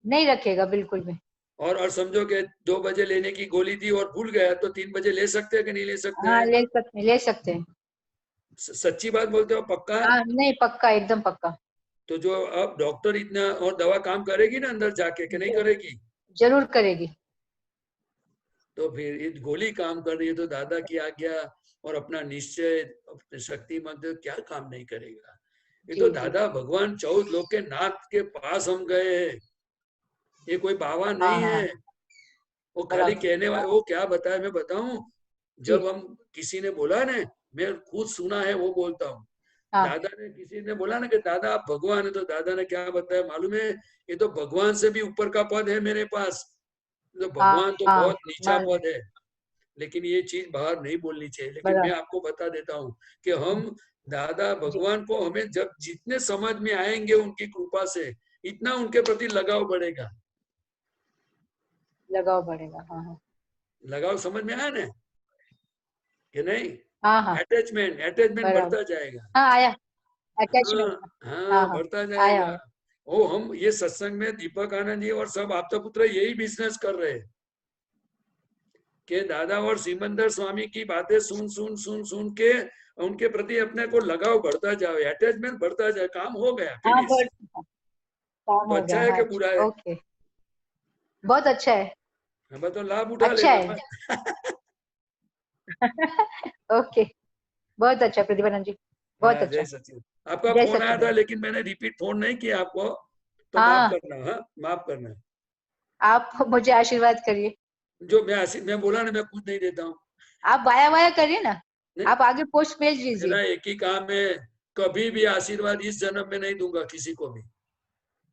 नहीं रखेगा बिल्कुल भी। और समझो कि 2 बजे लेने की गोली दी और भूल गया तो 3 बजे ले सकते हैं कि नहीं ले सकते हाँ हैं? ले सकते हैं। सच्ची बात बोलते हो? पक्का? हाँ नहीं पक्का, एकदम पक्का। तो जो अब डॉक्टर इतना, और दवा काम करेगी ना अंदर जाके कि नहीं करेगी? जरूर करेगी। तो फिर ये गोली काम कर रही है तो दादा की आज्ञा और अपना निश्चय, अपनी शक्ति मध्य क्या काम नहीं करेगा? ये तो जी जी दादा भगवान 14 लोग के नाथ के पास हम गए हैं, ये कोई बाबा हाँ नहीं हाँ है। वो खाली बराबर। कहने वाले, वो क्या बताया मैं बताऊं? जी जब हम किसी ने बोला ना, मैं खुद सुना है वो बोलता हूँ, हाँ दादा ने, किसी ने बोला ना कि दादा आप भगवान है, तो दादा ने क्या बताया मालूम है? ये तो भगवान से भी ऊपर का पद है मेरे पास। तो हाँ भगवान तो हाँ बहुत नीचा मालूम। पद है, लेकिन ये चीज बाहर नहीं बोलनी चाहिए। लेकिन मैं बराबर। आपको बता देता हूँ कि हम दादा जी भगवान को, हमें जब जितने समझ में आएंगे उनकी कृपा से, इतना उनके प्रति लगाव बढ़ेगा। लगाव बढ़ेगा। हाँ हाँ लगाव समझ में आया ना कि नहीं? हाँ हाँ अटैचमेंट बराबर। बढ़ता जाएगा। हाँ आया हाँ अटैचमेंट। हाँ हाँ, हाँ बढ़ता आया जाएगा। आया। ओ, हम ये सत्संग में दीपक आनंद जी और सब आपता पुत्र यही बिजनेस कर रहे हैं। कि दादा और सिमंदर स्वामी की बातें सुन के उनके प्रति अपने को लगाव बढ़ता जाए, अटैचमेंट बढ़ता जाए, काम हो गया, हाँ फिनिश। काम तो हो अच्छा गया, है हाँ कि बुरा है? ओके, बहुत अच्छा है। हम तो लाभ उठा अच्छा लेना। ओके, बहुत अच्छा प्रतिभानंद जी, बहुत हाँ, जय अच्छा। सचिन। आपका जय फोन आया था सच्चिदानंद। लेकिन मैंने रिपीट फोन नहीं किया आपको, तो माफ हाँ, करना। हाँ, माफ करना। आप मुझे आशीर्वाद करिए। जो मैं बोला ना, मैं कुछ नहीं देता हूँ। आप वाया वाया करिए ना, नहीं, आप आगे पोस्ट भेज मेरा दीजिए। एक ही काम है, कभी भी आशीर्वाद इस जन्म में नहीं दूंगा किसी को भी।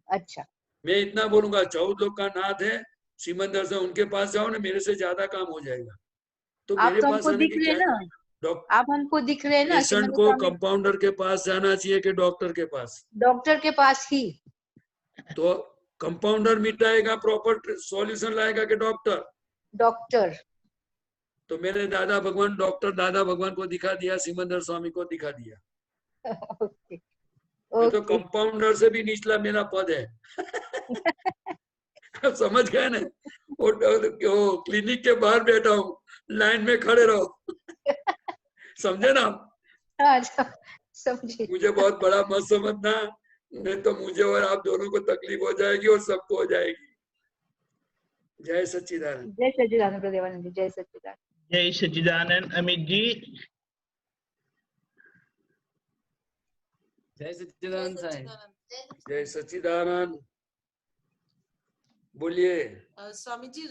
अच्छा, मैं इतना बोलूंगा, 14 लोग का नाथ है सिमंदर से, उनके पास जाओ ना, मेरे से ज्यादा काम हो जाएगा। तो आप मेरे तो पास हमको आने दिख की रहे क्या ना, डॉक्टर? आप हमको दिख रहे ना कि पेशेंट मैंने को स्वामी कंपाउंडर के पास जाना चाहिए कि डॉक्टर के पास? डॉक्टर के पास ही। तो कंपाउंडर मिटाएगा, प्रॉपर सॉल्यूशन लाएगा कि डॉक्टर? डॉक्टर। तो मेरे दादा भगवान, डॉक्टर दादा भगवान को दिखा दिया, सिमंदर स्वामी को दिखा दिया। ओके मैं तो ओके। कंपाउंडर से भी निचला मेरा पद है। आप समझ गए ना? वो क्लिनिक के बाहर बैठा हूँ, लाइन में खड़े रहो। समझे ना आप? अच्छा, समझी। मुझे बहुत बड़ा मत समझना, नहीं तो मुझे और आप दोनों को तकलीफ हो जाएगी और सबको हो जाएगी। जय सच्चिदानंद। जय सच्चिदानंद प्रतिभानंद जी, जय सच्चिदानंद। जय सच्चिदानंद। अमित जी। जय सच्चिदानंद साईं। जय सच्चिदानंद। बोलिए। स्वामी जी,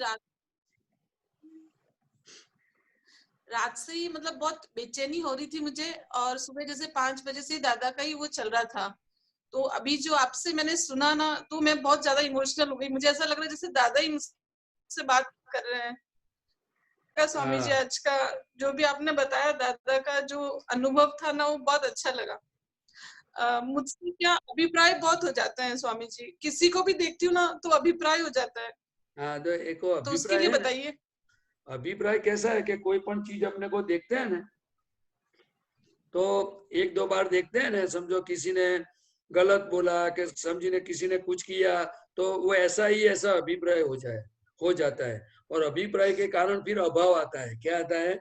रात से ही मतलब बहुत बेचैनी हो रही थी मुझे, और सुबह जैसे 5 बजे से दादा का ही वो चल रहा था। तो अभी जो आपसे मैंने सुना ना, तो मैं बहुत ज्यादा इमोशनल हो गई। मुझे ऐसा लग रहा है जैसे दादा ही मुझसे बात कर रहे हैं। स्वामी जी, आज का जो भी आपने बताया, दादा का जो अनुभव था ना, वो बहुत अच्छा लगा। मुझसे क्या अभिप्राय बहुत हो जाता है स्वामी जी, किसी को भी देखती हूँ ना तो अभिप्राय हो जाता है। हाँ, तो एक तो उसके अभिप्राय लिए है ना। बताइए। अभिप्राय कैसा है कि कोई पण चीज अपने को देखते हैं ना, तो 1-2 बार देखते हैं ना, समझो किसी ने गलत बोला कि समझी ने किसी ने कुछ किया, तो वो ऐसा अभिप्राय हो जाता है। और अभिप्राय के कारण फिर अभाव आता है। क्या आता है?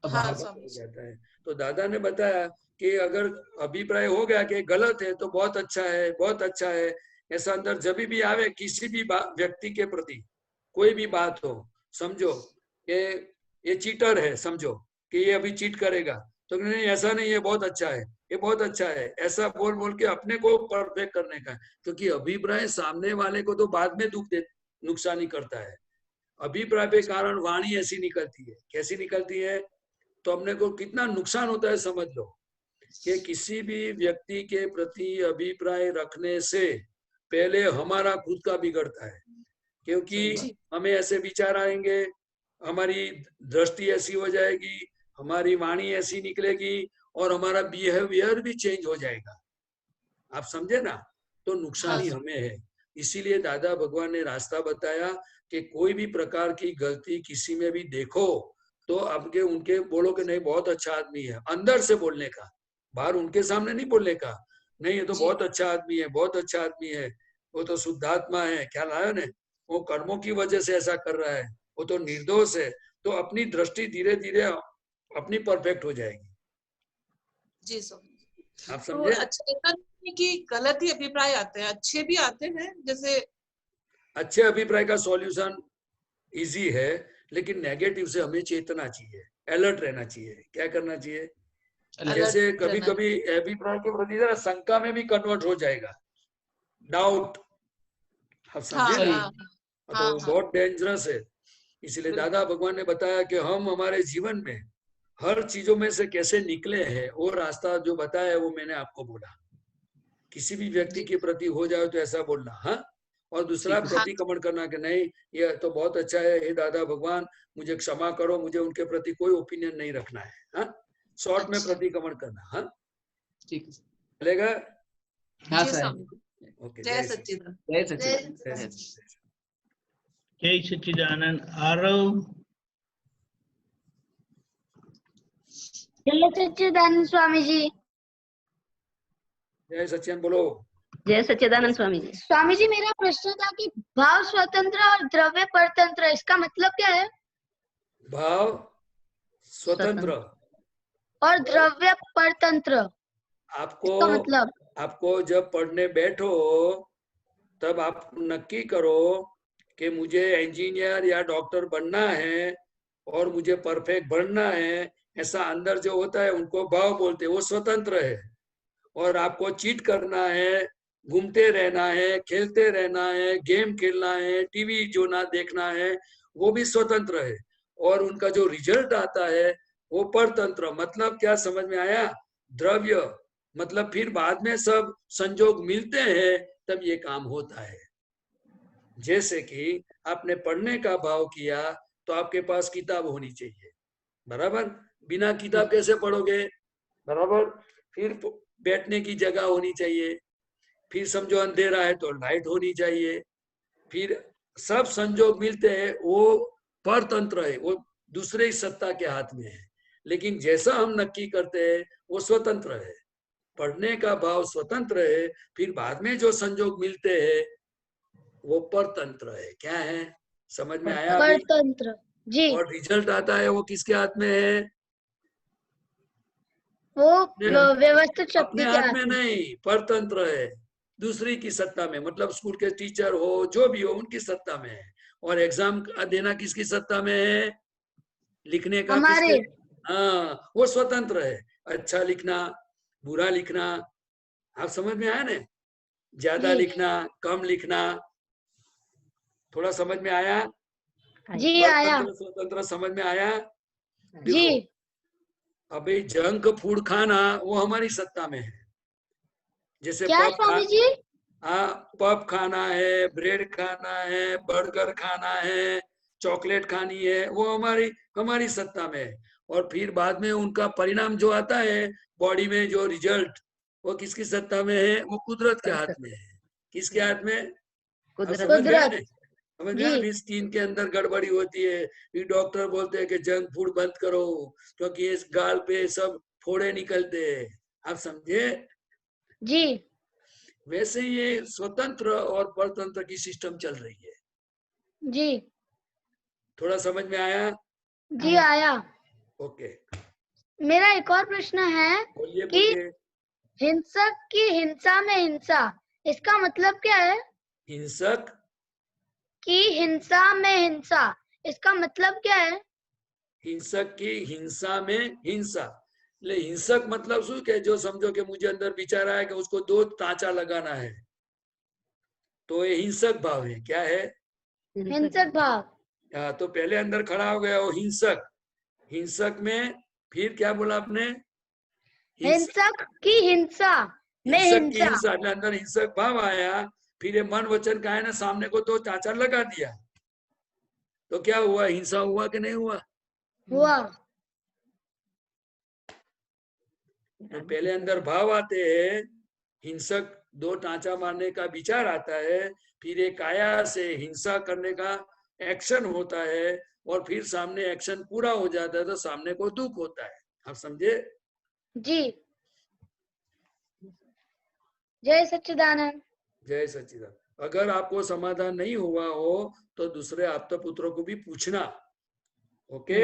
हाँ अभाव स्वामी हो जी। जाता है। तो दादा ने बताया कि अगर अभिप्राय हो गया कि गलत है तो बहुत अच्छा है, बहुत अच्छा है, ऐसा अंदर जब भी आवे किसी भी व्यक्ति के प्रति कोई भी बात हो, समझो कि ये चीटर है, समझो कि ये अभी चीट करेगा, तो नहीं ऐसा नहीं है, बहुत अच्छा है, ये बहुत अच्छा है, ऐसा बोल बोल के अपने को परफेक्ट करने का है। क्योंकि अभिप्राय सामने वाले को तो बाद में नुकसानी करता है। अभिप्राय के कारण वाणी ऐसी निकलती है। कैसी निकलती है? तो अपने को कितना नुकसान होता है समझ लो, कि किसी भी व्यक्ति के प्रति अभिप्राय रखने से पहले हमारा खुद का बिगड़ता है। क्योंकि हमें ऐसे विचार आएंगे, हमारी दृष्टि ऐसी हो जाएगी, हमारी वाणी ऐसी निकलेगी और हमारा बिहेवियर भी चेंज हो जाएगा। आप समझे ना? तो नुकसानी हमें है। इसीलिए दादा भगवान ने रास्ता बताया कि कोई भी प्रकार की गलती किसी में भी देखो तो आपके उनके बोलो कि नहीं बहुत अच्छा आदमी है, अंदर से बोलने का, बाहर उनके सामने नहीं बोलने का। नहीं, ये तो बहुत अच्छा आदमी है, बहुत अच्छा आदमी है, वो तो शुद्धात्मा है, ख्याल आया ना, वो कर्मों की वजह से ऐसा कर रहा है, वो तो निर्दोष है। तो अपनी दृष्टि धीरे धीरे अपनी परफेक्ट हो जाएगी। जी स्वामी। आप तो समझे? अच्छा, ऐसा नहीं कि गलत ही अभिप्राय आते हैं, अच्छे भी आते हैं। जैसे अच्छे अभिप्राय का सॉल्यूशन इजी है, लेकिन नेगेटिव से हमें चेतना चाहिए, अलर्ट रहना चाहिए। क्या करना चाहिए? जैसे कभी कभी अभिप्राय के प्रति जरा शंका में भी कन्वर्ट हो जाएगा, डाउट। आप समझे ना? तो बहुत डेंजरस है। इसलिए दादा भगवान ने बताया कि हम हमारे जीवन में हर चीजों में से कैसे निकले हैं, वो रास्ता जो बताया वो मैंने आपको बोला। किसी भी व्यक्ति के प्रति हो जाए तो ऐसा बोलना, हाँ। और दूसरा प्रतिक्रमण करना कि नहीं ये तो बहुत अच्छा है, हे दादा भगवान मुझे क्षमा करो, मुझे उनके प्रति कोई ओपिनियन नहीं रखना है, हाँ। शॉर्ट में प्रतिक्रमण करना, हाँ, ठीक है, चलेगा? हाँ सर। ओके, जय सच्चिदानंद। जय सच्चिदानंद। जय सच्चिदानंद। आरव। जय सच्चिदानंद स्वामी जी। जय सच्चिदानंद बोलो। जय सच्चिदानंद स्वामी जी। स्वामी जी, मेरा प्रश्न था कि भाव स्वतंत्र और द्रव्य परतंत्र, इसका मतलब क्या है? भाव स्वतंत्र। और द्रव्य परतंत्र। आपको इसका मतलब? आपको जब पढ़ने बैठो तब आप नक्की करो कि मुझे इंजीनियर या डॉक्टर बनना है और मुझे परफेक्ट बनना है, ऐसा अंदर जो होता है उनको भाव बोलते हैं, वो स्वतंत्र है। और आपको चीट करना है, घूमते रहना है, खेलते रहना है, गेम खेलना है, टीवी जो ना देखना है, वो भी स्वतंत्र है। और उनका जो रिजल्ट आता है वो परतंत्र। मतलब क्या समझ में आया? द्रव्य मतलब फिर बाद में सब संजोग मिलते हैं तब ये काम होता है। जैसे कि आपने पढ़ने का भाव किया तो आपके पास किताब होनी चाहिए, बराबर? बिना किताब कैसे पढ़ोगे, बराबर? फिर बैठने की जगह होनी चाहिए, फिर समझो अंधेरा है तो लाइट होनी चाहिए, फिर सब संजोग मिलते हैं, वो परतंत्र है, वो दूसरे ही सत्ता के हाथ में है। लेकिन जैसा हम नक्की करते हैं वो स्वतंत्र है। पढ़ने का भाव स्वतंत्र है, फिर बाद में जो संजोग मिलते हैं वो परतंत्र है। क्या है, समझ में आया अभी? परतंत्र जी। और रिजल्ट आता है वो किसके हाथ में है? वो व्यवस्थित शक्ति अपने के हाथ में नहीं, परतंत्र है, दूसरी की सत्ता में। मतलब स्कूल के टीचर हो, जो भी हो, उनकी सत्ता में है। और एग्जाम देना किसकी सत्ता में है? लिखने का हमारे। किसके? हाँ, वो स्वतंत्र है। अच्छा लिखना, बुरा लिखना, आप समझ में आया ना? ज्यादा जी। लिखना, कम लिखना, थोड़ा समझ में आया? जी आया। परतंत्र स्वतंत्र समझ में आया? जी। देखो, अभी जंक फूड खाना वो हमारी सत्ता में है। जैसे क्या स्वामी जी? हाँ, पब खाना है, ब्रेड खाना है, बर्गर खाना है, चॉकलेट खानी है, वो हमारी सत्ता में है। और फिर बाद में उनका परिणाम जो आता है बॉडी में, जो रिजल्ट, वो किसकी सत्ता में है? वो कुदरत के हाथ में है। किसके हाथ में? कुदरत। समझ में? अभी स्किन के अंदर गड़बड़ी होती है, फिर डॉक्टर बोलते हैं कि जंक फूड बंद करो क्योंकि इस गाल पे सब फोड़े निकलते हैं। आप समझे? जी। वैसे ये स्वतंत्र और परतंत्र की सिस्टम चल रही है। जी। थोड़ा समझ में आया? जी आया। ओके, मेरा एक और प्रश्न है बोलिए कि बोलिए। हिंसक की हिंसा में हिंसा, इसका मतलब क्या है? हिंसक की हिंसा में हिंसा, इसका मतलब क्या है? हिंसक की हिंसा में हिंसा, ले हिंसक मतलब શું કે जो समझो कि मुझे अंदर विचार आया कि उसको 2 टांचा लगाना है, तो ये हिंसक भाव है। क्या है? हिंसक भाव। हाँ, तो पहले अंदर खड़ा हो गया वो हिंसक। हिंसक में फिर क्या बोला आपने? हिंसक की हिंसा में हिंसक की हिंसा। हिंसा, अंदर हिंसक भाव आया, फिर ये मन वचन का है ना, सामने को 2 टांचा लगा दिया, तो क्या हुआ? हिंसा हुआ कि नहीं हुआ? हुआ। तो पहले अंदर भाव आते हैं, हिंसक 2 टांचा मारने का विचार आता है, फिर एक काया से हिंसा करने का एक्शन होता है, और फिर सामने एक्शन पूरा हो जाता है तो सामने को दुख होता है। आप समझे? जी। जय सच्चिदानंद। जय सच्चिदानंद। अगर आपको समाधान नहीं हुआ हो तो दूसरे आपके पुत्रों को भी पूछना। ओके?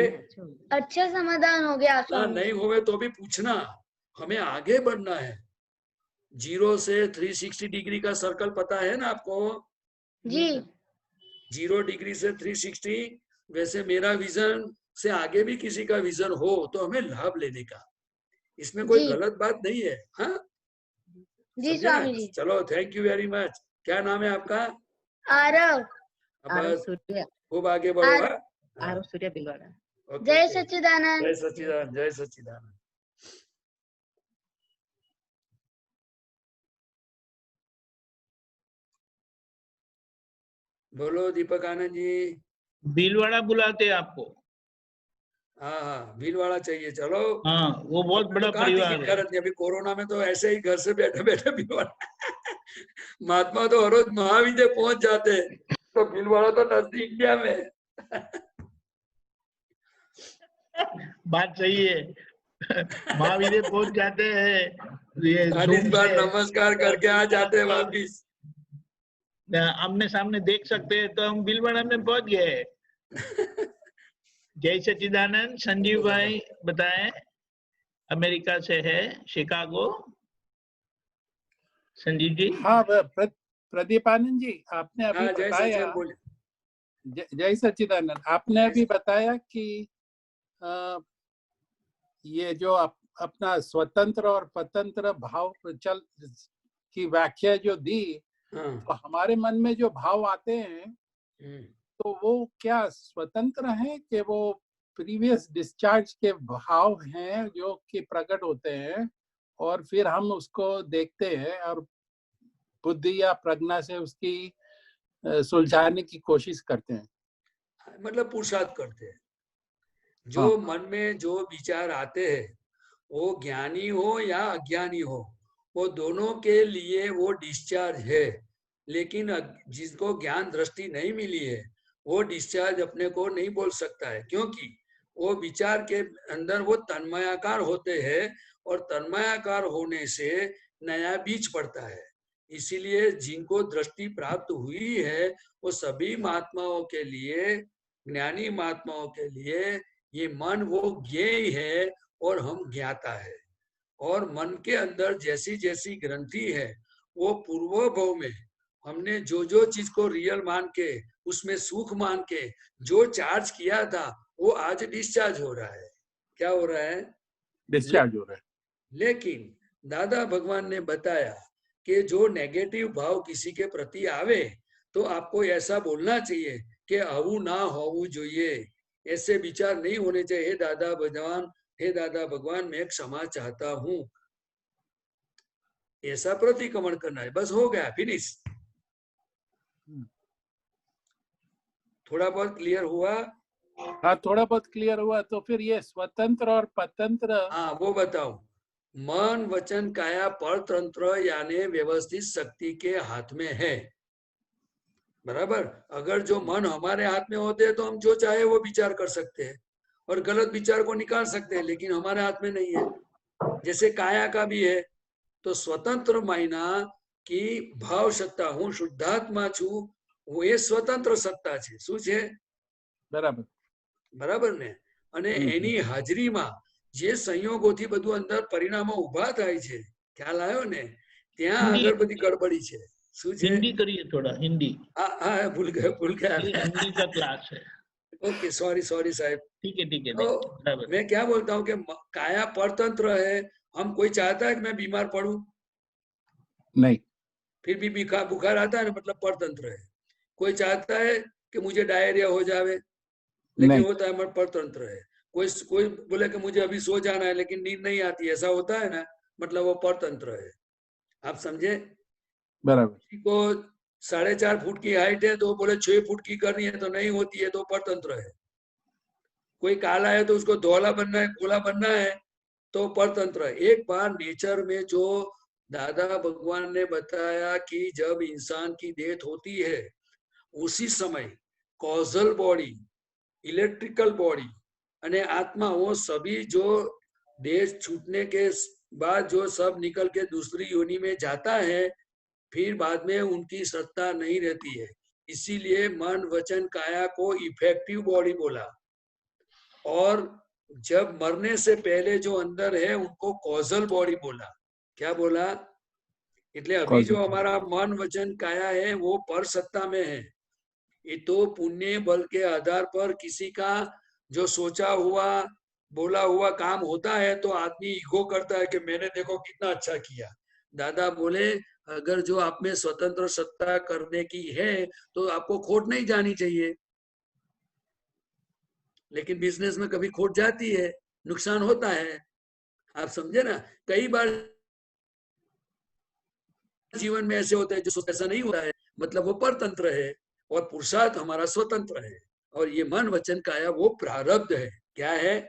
अच्छा समाधान हो गया स्वामी नहीं जी। होवे तो भी पूछना, हमें आगे बढ़ना है। 0 से 360 डिग्री का सर्कल पता है ना आपको? जी। 0 डिग्री से 360, वैसे मेरा विजन से आगे भी किसी का विजन हो तो हमें लाभ लेने का, इसमें कोई जी। गलत बात नहीं है। हाँ, जी समझे ना? स्वामी जी। चलो, थैंक यू वेरी मच। क्या नाम है आपका? आरव। अब बस खूब आगे बढ़ो। हाँ, सूर्य बिलवाड़ा। ओके, जय ओके। सच्चिदानंद। जय सच्चिदानंद, जय सच्चिदानंद। बोलो दीपक आनंद जी। भीलवाड़ा बुलाते हैं आपको। हाँ हाँ, भीलवाड़ा चाहिए। चलो, हाँ, वो बहुत बड़ा कहाँ परिवार टिकट है। खरीद अभी कोरोना में तो ऐसे ही घर से बैठे बैठे भीलवाड़ा महात्मा तो हर रोज महाविद्या पहुंच जाते हैं, तो भीलवाड़ा तो नजदीक इंडिया में। बात सही है। महावीर पहुंच जाते हैं, ये 40 Zoom बार से नमस्कार करके आ जाते हैं वापिस। आमने सामने देख सकते हैं, तो हम भीलवाड़ा में पहुंच गए। जय सच्चिदानंद। संजीव भाई बताएं, अमेरिका से है, शिकागो। संजीव जी। हाँ प्रदीपानंद जी, आपने अभी हाँ जय बताया, सचिन बोले। जय सच्चिदानंद, आपने अभी बताया कि ये जो अपना स्वतंत्र और परतंत्र भाव चल की व्याख्या जो दी, हाँ तो हमारे मन में जो भाव आते हैं तो वो क्या स्वतंत्र हैं कि वो प्रीवियस डिस्चार्ज के भाव हैं जो कि प्रकट होते हैं और फिर हम उसको देखते हैं और बुद्धि या प्रज्ञा से उसकी सुलझाने की कोशिश करते हैं, मतलब पुरुषार्थ करते हैं। जो हाँ। मन में जो विचार आते हैं, वो ज्ञानी हो या अज्ञानी हो, वो दोनों के लिए वो डिस्चार्ज है। लेकिन जिसको ज्ञान दृष्टि नहीं मिली है, वो डिस्चार्ज अपने को नहीं बोल सकता है, क्योंकि वो विचार के अंदर वो तन्मयाकार होते हैं और तन्मयाकार होने से नया बीज पड़ता है। इसीलिए जिनको दृष्टि प्राप्त हुई है, वो सभी महात्माओं के लिए, ज्ञानी महात्माओं के लिए, ये मन वो ज्ञेय है और हम ज्ञाता है। और मन के अंदर जैसी जैसी ग्रंथि है, वो पूर्व भव में हमने जो जो चीज को रियल मान के, उसमें सुख मान के जो चार्ज किया था, वो आज डिस्चार्ज हो रहा है। क्या हो रहा है? डिस्चार्ज हो रहा है। लेकिन दादा भगवान ने बताया कि जो नेगेटिव भाव किसी के प्रति आवे, तो आपको ऐसा बोलना चाहिए कि आવું ना होવું જોઈએ, ऐसे विचार नहीं होने चाहिए। दादा भगवान, हे दादा भगवान, मैं क्षमा चाहता हूँ, ऐसा प्रतिक्रमण करना है। बस हो गया, फिनिश। थोड़ा बहुत क्लियर हुआ? हाँ, थोड़ा बहुत क्लियर हुआ। तो फिर ये स्वतंत्र और परतंत्र, हाँ वो बताओ। मन वचन काया परतंत्र यानी व्यवस्थित शक्ति के हाथ में है, बराबर। अगर जो मन हमारे हाथ में होते हैं तो हम जो चाहे वो विचार कर सकते हैं और गलत विचार को निकाल सकते हैं, लेकिन हमारे हाथ में नहीं है। जैसे काया का भी है, तो स्वतंत्र मायना की भाव सत्ता, हूँ शुद्धात्मा छू, वो ये स्वतंत्र सत्ता છે। શું છે? બરાબર બરાબર ને? અને એની હાજરીમાં જે સંયોગોથી બધું અંદર પરિણામો ઉભા થાય છે, ખ્યાલ આવ્યો ને? ત્યાં આગળ બધી ગડબડી છે। શું છે? हिंदी करिए थोड़ा, हिंदी। हाँ भूल गया। ये हिंदी का क्लास है। ओके, सॉरी साहब। ठीक है तो बराबर। मैं क्या बोलता हूँ कि काया परतंत्र है। हम कोई चाहता है कि मैं बीमार पड़ूं? नहीं। फिर भी बुखार आता है ना, मतलब परतंत्र है। कोई चाहता है कि मुझे डायरिया हो जावे, लेकिन होता है मत परतंत्र है। कोई बोले कि मुझे अभी सो जाना है लेकिन नींद नहीं आती, ऐसा होता है ना, मतलब वो परतंत्र है। आप समझे? बराबर। को 4.5 फुट की हाइट है तो बोले 6 फुट की करनी है तो नहीं होती है, तो परतंत्र है। कोई काला है तो उसको धोला बनना है, गोला बनना है, तो परतंत्र है। एक बार नेचर में जो दादा भगवान ने बताया कि जब इंसान की डेथ होती है, उसी समय कॉजल बॉडी, इलेक्ट्रिकल बॉडी अने आत्मा, वो सभी जो देह छूटने के बाद जो सब निकल के दूसरी योनि में जाता है, फिर बाद में उनकी सत्ता नहीं रहती है। इसीलिए मन वचन काया को इफेक्टिव बॉडी बोला। और जब मरने से पहले जो अंदर है उनको कॉजल बॉडी बोला। क्या बोला? એટલે अभी जो हमारा मन वचन काया है वो पर सत्ता में है। ये तो पुण्य बल के आधार पर किसी का जो सोचा हुआ बोला हुआ काम होता है तो आदमी ईगो करता है कि मैंने देखो कितना अच्छा किया। दादा बोले अगर जो आप में स्वतंत्र सत्ता करने की है तो आपको खोट नहीं जानी चाहिए, लेकिन बिजनेस में कभी खोट जाती है, नुकसान होता है। आप समझे ना? कई बार जीवन में ऐसे होता है जो ऐसा नहीं होता है, मतलब वो परतंत्र है और पुरुषार्थ हमारा स्वतंत्र है। और ये मन वचन काया वो प्रारब्ध है। क्या है?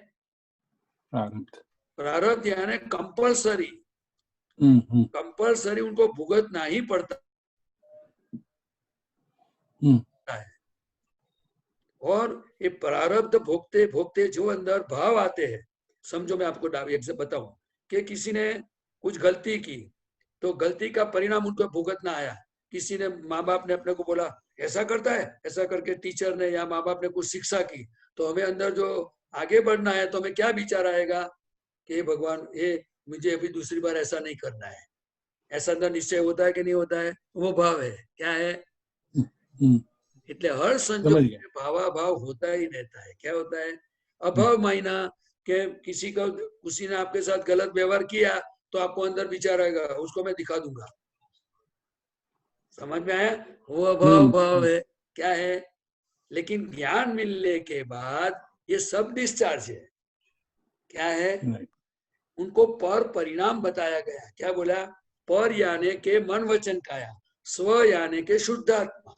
प्रारब्ध यानी कंपल्सरी। कंपल्सरी उनको भुगतना ही पड़ता है। और ये प्रारब्ध भोगते भोगते जो अंदर भाव आते हैं, समझो मैं आपको बताऊं कि किसी ने कुछ गलती की तो गलती का परिणाम उनको भुगतना आया। किसी ने, माँ बाप ने अपने को बोला ऐसा करता है, ऐसा करके टीचर ने या माँ बाप ने कुछ शिक्षा की तो हमें अंदर जो आगे बढ़ना है तो हमें क्या विचार आएगा कि हे भगवान, ये मुझे अभी दूसरी बार ऐसा नहीं करना है। ऐसा अंदर निश्चय होता है कि नहीं होता है? वो भाव है, क्या है? એટલે हर संजोग में भावाभाव होता ही रहता है। क्या होता है? अभाव मायना कि किसी ने आपके साथ गलत व्यवहार किया तो आपको अंदर विचार आएगा, उसको मैं दिखा दूंगा। समझ में आया? वो अभाव भाव है। क्या है? लेकिन ज्ञान मिलने के बाद ये सब डिस्चार्ज है। क्या है? उनको पर परिणाम बताया गया। क्या बोला? पर यानी के मन वचन काया, स्व यानी के शुद्धात्मा।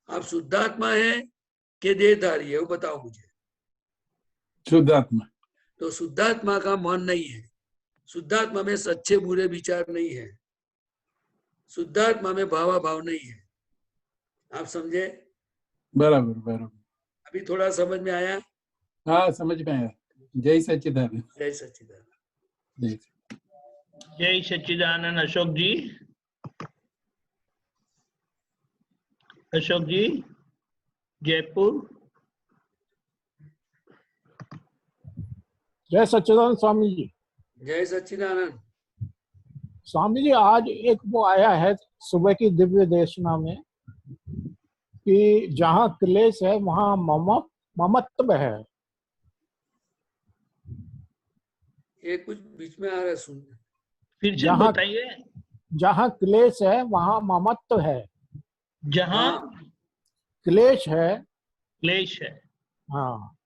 आप शुद्धात्मा है कि देहधारी है, वो बताओ मुझे। शुद्धात्मा। तो शुद्धात्मा का मन नहीं है, शुद्धात्मा में सच्चे बुरे विचार नहीं है, शुद्धात्मा में भावाभाव नहीं है। आप समझे? बराबर बराबर। अभी थोड़ा समझ में आया? हाँ, समझ में आया। जय सच्चिदानंद। जय सच्चिदानंद। जय जय सच्चिदानंद। अशोक जी, अशोक जी, जयपुर। जय सच्चिदानंद स्वामी जी। जय सच्चिदानंद। स्वामी जी, आज एक वो आया है सुबह की दिव्य देशना में कि जहाँ क्लेश है वहाँ ममत्व है। ये कुछ बीच में आ रहा है, सुन। फिर से बताइए। जहाँ क्लेश है वहाँ ममत्व है। जहाँ क्लेश है, क्लेश है, हाँ,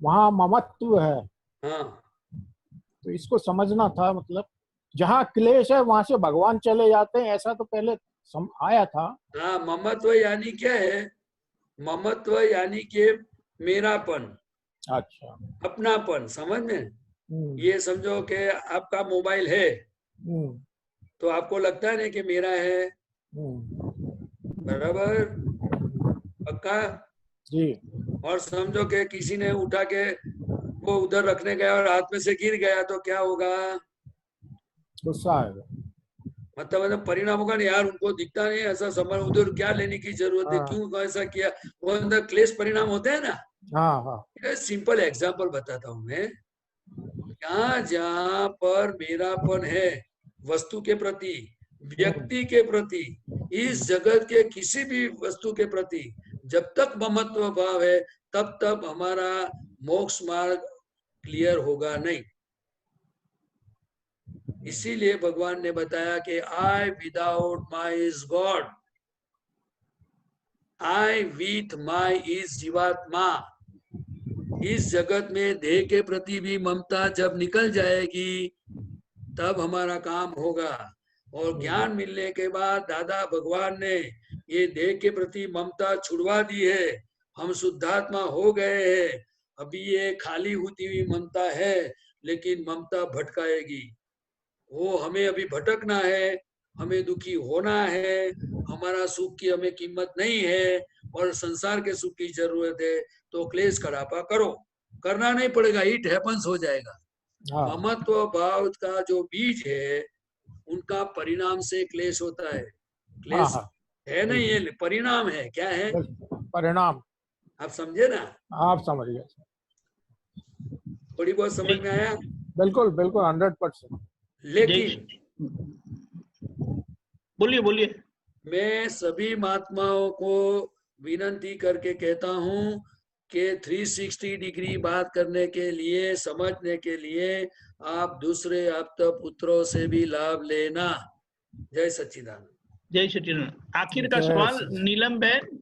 वहाँ ममत्व है। हाँ, तो इसको समझना था। मतलब जहाँ क्लेश है वहां से भगवान चले जाते हैं, ऐसा तो पहले आया था। हाँ, ममत्व यानी क्या है? ममत्व यानी के मेरापन, अच्छा, अपनापन। समझ में? ये समझो कि आपका मोबाइल है तो आपको लगता है ना कि मेरा है। बराबर? पक्का जी। और समझो कि किसी ने उठा के वो उधर रखने गया और हाथ में से गिर गया तो क्या होगा? गुस्सा आएगा। मतलब परिणाम होगा नहीं, यार उनको दिखता नहीं, ऐसा समझ, उधर क्या लेने की जरूरत है, क्यों ऐसा किया? वो अंदर क्लेश परिणाम होते हैं ना। हाँ हाँ। सिंपल एग्जांपल बताता हूँ मैं। जहाँ पर मेरापन है वस्तु के प्रति, व्यक्ति के प्रति, इस जगत के किसी भी वस्तु के प्रति, जब तक ममत्व भाव है तब तक हमारा मोक्ष मार्ग क्लियर होगा नहीं। इसीलिए भगवान ने बताया कि I without my is God, I with my is जीवात्मा। इस जगत में देह के प्रति भी ममता जब निकल जाएगी तब हमारा काम होगा। और ज्ञान मिलने के बाद दादा भगवान ने ये देह के प्रति ममता छुड़वा दी है, हम शुद्धात्मा हो गए हैं। अभी ये खाली होती हुई ममता है, लेकिन ममता भटकाएगी। वो हमें अभी भटकना है, हमें दुखी होना है, हमारा सुख की हमें कीमत नहीं है और संसार के सुख की जरूरत है। तो क्लेश करापा करो, करना नहीं पड़ेगा, इट हैपन्स हो जाएगा। ममत्व भाव का जो बीज है उनका परिणाम से क्लेश होता है। क्लेश है नहीं, ये परिणाम है। क्या है? परिणाम। आप समझे ना? आप समझ गए। थोड़ी बहुत समझ में आया? बिल्कुल बिल्कुल 100%। लेकिन बोलिए बोलिए। मैं सभी महात्माओं को विनती करके कहता हूँ कि 360 डिग्री बात करने के लिए, समझने के लिए आप दूसरे आप्त पुत्रों से भी लाभ लेना। जय सच्चिदानंद। जय सच्चिदानंद। आखिर का सवाल नीलम बहन।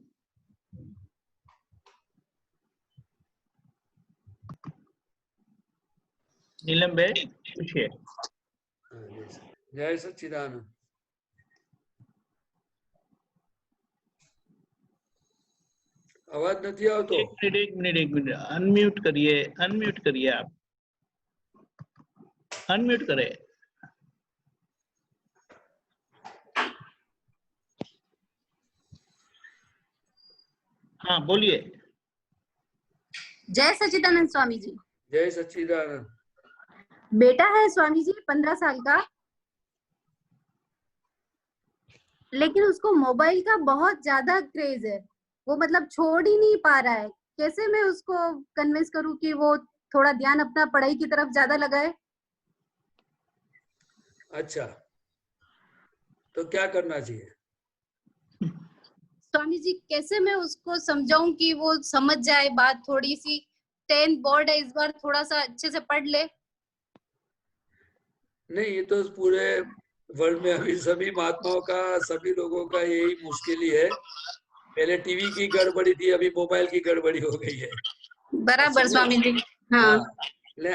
नीलम बहन पूछिए। जय सच्चिदानंद। आवाज नहीं आओ तो एक मिनट अनम्यूट करिए आप, अनम्यूट करें। हाँ बोलिए। जय सच्चिदानंद स्वामी जी। जय सच्चिदानंद। बेटा है स्वामी जी 15 साल का, लेकिन उसको मोबाइल का बहुत ज्यादा क्रेज है। वो मतलब छोड़ ही नहीं पा रहा है। कैसे मैं उसको कन्विंस करूं कि वो थोड़ा ध्यान अपना पढ़ाई की तरफ ज्यादा लगाए? अच्छा, तो क्या करना चाहिए? स्वामी जी, कैसे मैं उसको समझाऊं कि वो समझ जाए बात थोड़ी सी? 10th बोर्ड है इस बार, थोड़ा सा अच्छे से पढ़ ले। नहीं, ये तो पूरे वर्ल्ड में अभी सभी महात्माओं का, सभी लोगों का यही मुश्किल ही है। पहले टीवी की गड़बड़ी थी, अभी मोबाइल की गड़बड़ी हो गई है। बराबर स्वामी जी। हाँ, ले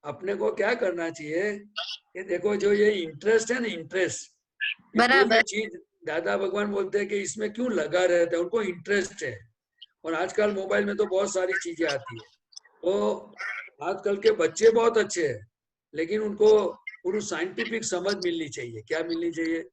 अपने को क्या करना चाहिए कि देखो, जो ये इंटरेस्ट है ना, इंटरेस्ट, बराबर। चीज दादा भगवान बोलते हैं कि इसमें क्यों लगा रहता है, उनको इंटरेस्ट है। और आजकल मोबाइल में तो बहुत सारी चीजें आती है। तो आजकल के बच्चे बहुत अच्छे हैं, लेकिन उनको पूरी साइंटिफिक समझ मिलनी चाहिए। क्या मिलनी चाहिए?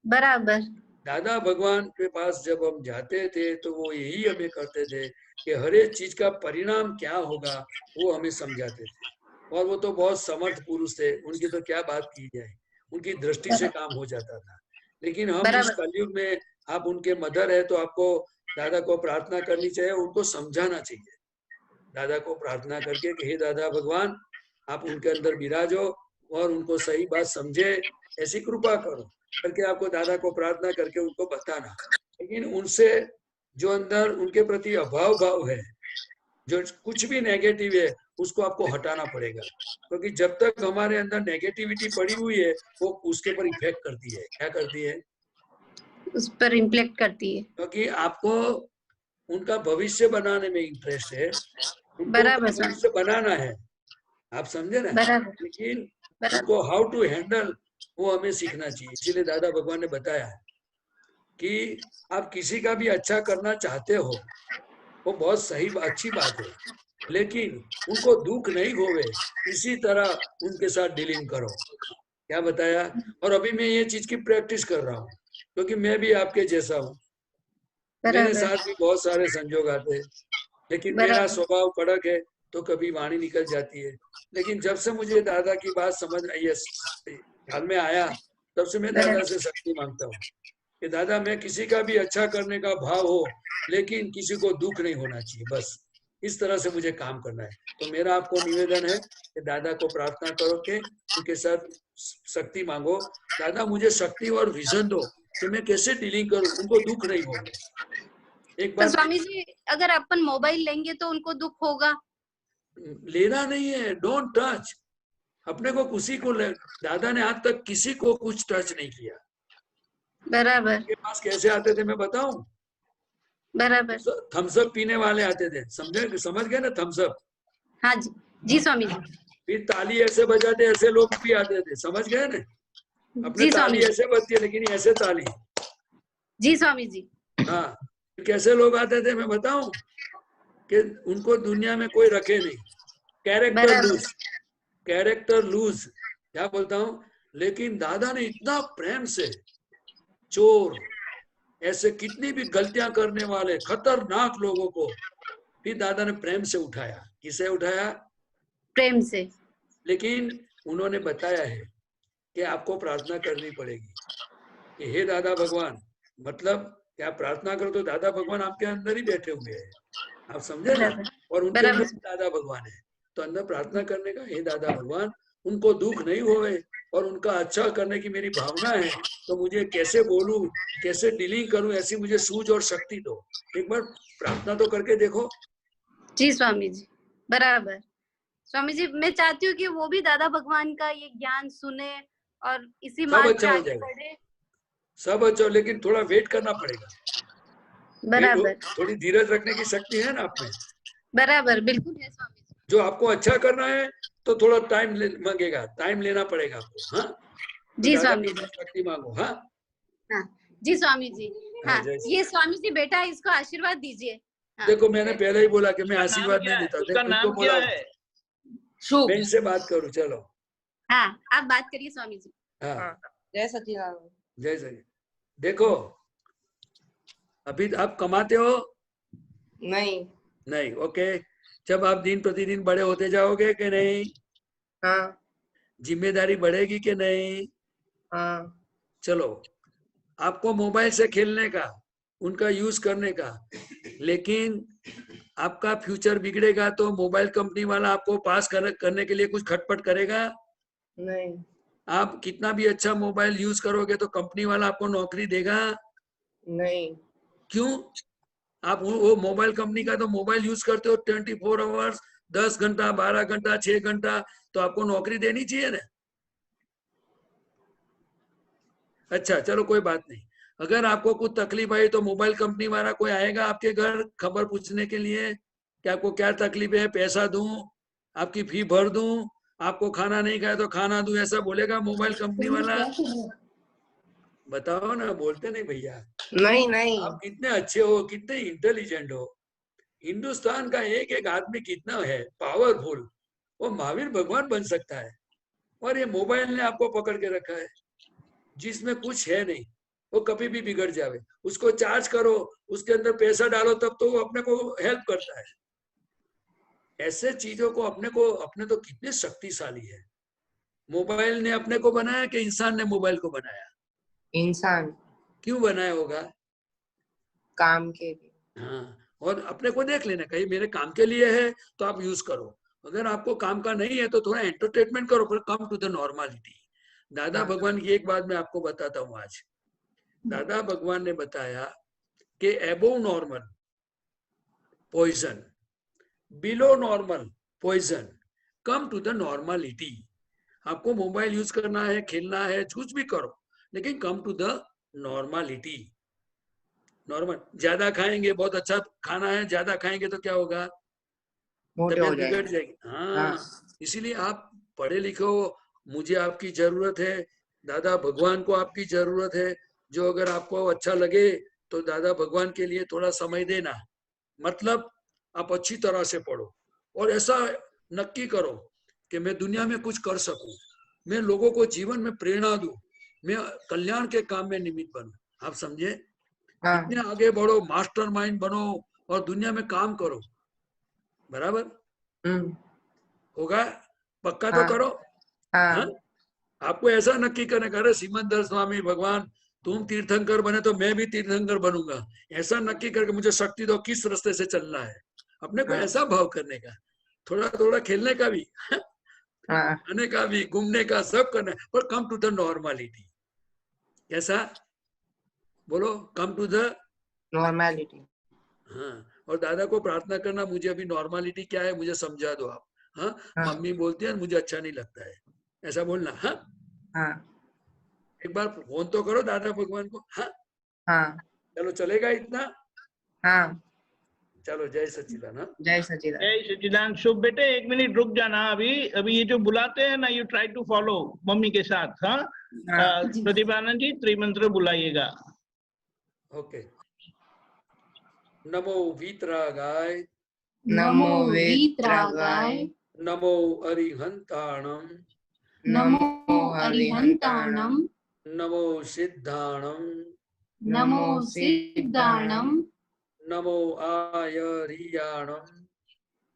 बराबर। दादा भगवान के पास जब हम जाते थे तो वो यही हमें करते थे कि हर एक चीज का परिणाम क्या होगा वो हमें समझाते थे। और वो तो बहुत समर्थ पुरुष थे, उनकी तो क्या बात की जाए, उनकी दृष्टि से काम हो जाता था। लेकिन हम इस कलयुग में, आप उनके मदर है तो आपको दादा को प्रार्थना करनी चाहिए, उनको समझाना चाहिए। दादा को प्रार्थना करके कि हे दादा भगवान, आप उनके अंदर विराजो और उनको सही बात समझे, ऐसी कृपा करो करके आपको दादा को प्रार्थना करके उनको बताना। लेकिन उनसे जो अंदर उनके प्रति अभाव भाव है, जो कुछ भी नेगेटिव है, उसको आपको हटाना पड़ेगा। क्योंकि जब तक हमारे अंदर नेगेटिविटी पड़ी हुई है, वो उसके पर इफेक्ट करती है। क्या करती है? उस पर इम्प्लेक्ट करती है। क्योंकि आपको उनका भविष्य बनाने में इंटरेस्ट है, बराबर उनको भविष्य बनाना है, आप समझे ना। लेकिन उनको हाउ टू हैंडल वो हमें सीखना चाहिए। इसीलिए दादा भगवान ने बताया कि आप किसी का भी अच्छा करना चाहते हो, वो बहुत सही अच्छी बात है, लेकिन उनको दुख नहीं होवे इसी तरह उनके साथ डीलिंग करो। क्या बताया? और अभी मैं ये चीज की प्रैक्टिस कर रहा हूँ, क्योंकि मैं भी आपके जैसा हूँ। मेरे साथ भी बहुत सारे संजोग आते हैं, लेकिन मेरा स्वभाव कड़क है तो कभी वाणी निकल जाती है। लेकिन जब से मुझे दादा की बात समझ आई है, ख्याल में आया, तब से मैं दादा से शक्ति मांगता हूँ कि दादा, मैं किसी का भी अच्छा करने का भाव हो, लेकिन किसी को दुख नहीं होना चाहिए, बस इस तरह से मुझे काम करना है। तो मेरा आपको निवेदन है कि दादा को प्रार्थना करो कि उनके साथ शक्ति मांगो। दादा, मुझे शक्ति और विजन दो कि मैं कैसे डीलिंग करूं, उनको दुख नहीं होगा। एक बार स्वामी जी, अगर अपन मोबाइल लेंगे तो उनको दुख होगा? लेना नहीं है, डोंट टच। अपने को किसी को दादा ने आज तक किसी को कुछ टच नहीं किया। बराबर। के पास कैसे आते थे मैं बताऊं? बराबर। थम्सअप पीने वाले आते थे, समझे, समझ गए ना थम्सअप? हाँ जी, जी स्वामी जी। फिर ताली ऐसे बजाते, ऐसे लोग भी आते थे, समझ गए ना? अपने ताली ऐसे बजती है, लेकिन ऐसे ताली। जी स्वामी जी। हाँ, कैसे लोग आते थे मैं बताऊं? कि उनको दुनिया में कोई रखे नहीं, कैरेक्टर लूज, क्या बोलता हूँ। लेकिन दादा ने इतना प्रेम से, चोर, ऐसे कितनी भी गलतियां करने वाले खतरनाक लोगों को भी दादा ने प्रेम से उठाया। किसे उठाया? प्रेम से। लेकिन उन्होंने बताया है कि आपको प्रार्थना करनी पड़ेगी कि हे दादा भगवान, मतलब क्या प्रार्थना करो तो दादा भगवान आपके अंदर ही बैठे हुए हैं, आप समझे ना। और उनके अंदर दादा भगवान है, तो अंदर प्रार्थना करने का, हे दादा भगवान, उनको दुख नहीं होवे और उनका अच्छा करने की मेरी भावना है, तो मुझे कैसे बोलूं, कैसे डीलिंग करूं, ऐसी मुझे सूझ और शक्ति दो। एक बार प्रार्थना तो करके देखो। जी स्वामी जी, बराबर। स्वामी जी, मैं चाहती हूँ कि वो भी दादा भगवान का ये ज्ञान सुने और इसी मार्ग पे आगे बढ़े। सब अच्छा, लेकिन थोड़ा वेट करना पड़ेगा। बराबर। थोड़ी धीरज रखने की शक्ति है ना आप में? बराबर, बिल्कुल है स्वामी जी। जो आपको अच्छा करना है तो थोड़ा टाइम मांगेगा, टाइम लेना पड़ेगा आपको। हाँ जी स्वामी जी, शक्ति मांगो। हाँ हाँ जी स्वामी जी। हाँ, ये स्वामी जी बेटा, इसको आशीर्वाद दीजिए। देखो, मैंने पहले ही बोला कि मैं आशीर्वाद नहीं देता। उसका नाम क्या है? मैं इनसे बात करूं, चलो। हाँ, आप बात करिए स्वामी जी। हाँ, जय सचिदानंद। जय सचिदानंद। देखो, अभी आप कमाते हो? नहीं। ओके, जब आप दिन प्रतिदिन बड़े होते जाओगे कि नहीं? हाँ। जिम्मेदारी बढ़ेगी कि नहीं? हाँ। चलो, आपको मोबाइल से खेलने का, उनका यूज करने का, लेकिन आपका फ्यूचर बिगड़ेगा तो मोबाइल कंपनी वाला आपको पास करने के लिए कुछ खटपट करेगा? नहीं। आप कितना भी अच्छा मोबाइल यूज करोगे तो कंपनी वाला आपको नौकरी देगा? नहीं। क्यों? आप वो मोबाइल कंपनी का तो मोबाइल यूज करते हो 24 आवर्स, 10 घंटा, 12 घंटा, 6 घंटा, तो आपको नौकरी देनी चाहिए ना। अच्छा चलो कोई बात नहीं, अगर आपको कुछ तकलीफ आई तो मोबाइल कंपनी वाला कोई आएगा आपके घर खबर पूछने के लिए कि आपको क्या तकलीफ है, पैसा दूं, आपकी फी भर दूं, आपको खाना नहीं खाया तो खाना दूं, ऐसा बोलेगा मोबाइल कंपनी वाला? बताओ ना, बोलते नहीं भैया। नहीं नहीं। आप कितने अच्छे हो, कितने इंटेलिजेंट हो। हिंदुस्तान का एक एक आदमी कितना है पावरफुल, वो महावीर भगवान बन सकता है, और ये मोबाइल ने आपको पकड़ के रखा है जिसमें कुछ है नहीं, वो कभी भी बिगड़ जावे। उसको चार्ज करो, उसके अंदर पैसा डालो, तब तो वो अपने को हेल्प करता है। ऐसे चीजों को अपने तो कितने शक्तिशाली है। मोबाइल ने अपने को बनाया कि इंसान ने मोबाइल को बनाया? इंसान। क्यों बनाया होगा? काम के लिए। हाँ, और अपने को देख लेना, कहीं मेरे काम के लिए है तो आप यूज करो, अगर आपको काम का नहीं है तो थोड़ा एंटरटेनमेंट करो, पर कम टू द नॉर्मलिटी। दादा भगवान की एक बात मैं आपको बताता हूँ आज। दादा भगवान ने बताया कि above normal poison, below normal poison, come to the normality. आपको मोबाइल यूज करना है, खेलना है, कुछ भी करो, लेकिन come to the normality. Normal, ज्यादा खाएंगे, बहुत अच्छा खाना है, ज्यादा खाएंगे तो क्या होगा? तबीयत बिगड़ जाएगी। हाँ, इसीलिए आप पढ़े लिखे हो, मुझे आपकी जरूरत है, दादा भगवान को आपकी जरूरत है। जो अगर आपको अच्छा लगे तो दादा भगवान के लिए थोड़ा समय देना, मतलब आप अच्छी तरह से पढ़ो और ऐसा नक्की करो कि मैं दुनिया में कुछ कर सकूं, मैं लोगों को जीवन में प्रेरणा दूं, मैं कल्याण के काम में निमित्त बनूं। आप समझे? इतने आगे बढ़ो, मास्टरमाइंड बनो और दुनिया में काम करो। बराबर? होगा? पक्का तो करो। हाँ? आपको ऐसा नक्की करने का, अरे सिमंदर स्वामी भगवान तुम तीर्थंकर बने तो मैं भी तीर्थंकर बनूंगा, ऐसा नक्की करके मुझे शक्ति दो, किस रास्ते से चलना है। अपने को ऐसा भाव करने का, थोड़ा थोड़ा खेलने का भी, खाने का भी, घूमने का, सब करना है, पर कम टू द नॉर्मलिटी। कैसा बोलो? Come to the normality. हाँ, और दादा को प्रार्थना करना, मुझे अभी नॉर्मलिटी क्या है मुझे समझा दो आप। हाँ, मम्मी बोलती है मुझे अच्छा नहीं लगता है, ऐसा बोलना। हाँ हाँ। एक बार फोन तो करो दादा भगवान को। हाँ हाँ। चलो, चलेगा इतना? हाँ चलो, जय सच्चिदानंद। जय सच्चिदानंद। जय सच्चिदानंद। शुभ बेटे, एक मिनट रुक जाना। अभी ये जो बुलाते हैं ना, you try to follow mummy के साथ। हाँ, प्रतिभानंद जी त्रिमंत्र बुलाइएगा। ओके। नमो वीतरागाय, नमो वीतरागाय, नमो अरिहंताणम, नमो अरिहंताणम, नमो सिद्धाणम, नमो सिद्धाणम, नमो आयरियाणम,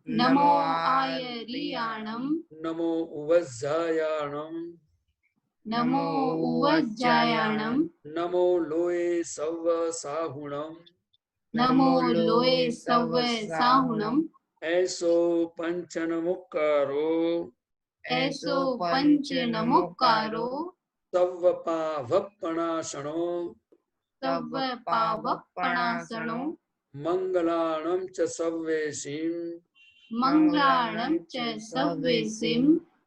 नमो आयरियाणम, नमो उवज्जायाणम, नमो उवज्जायाणम, नमो लोये सव्व साहुणम, नमो लोये सव्व साहुणम, ऐसो पंच नमुक्कारो, ऐसो पंच नमुक्कारो, सव्व पावपणासनो, सव्व पावपणासनो, मंगलाणं च सव्वेसिं, मंगलाणं च सव्वेसिं,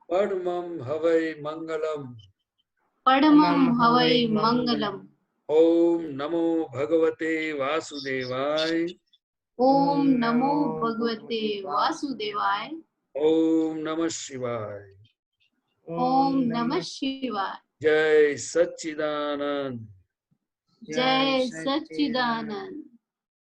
परमं हवै मंगलम्। परमं हवै मंगलम्। ओम नमो भगवते वासुदेवाय, ओम नमो भगवते वासुदेवाय, ओम नमः शिवाय, ओम नमः शिवाय। जय सच्चिदानंद। जय सच्चिदानंद।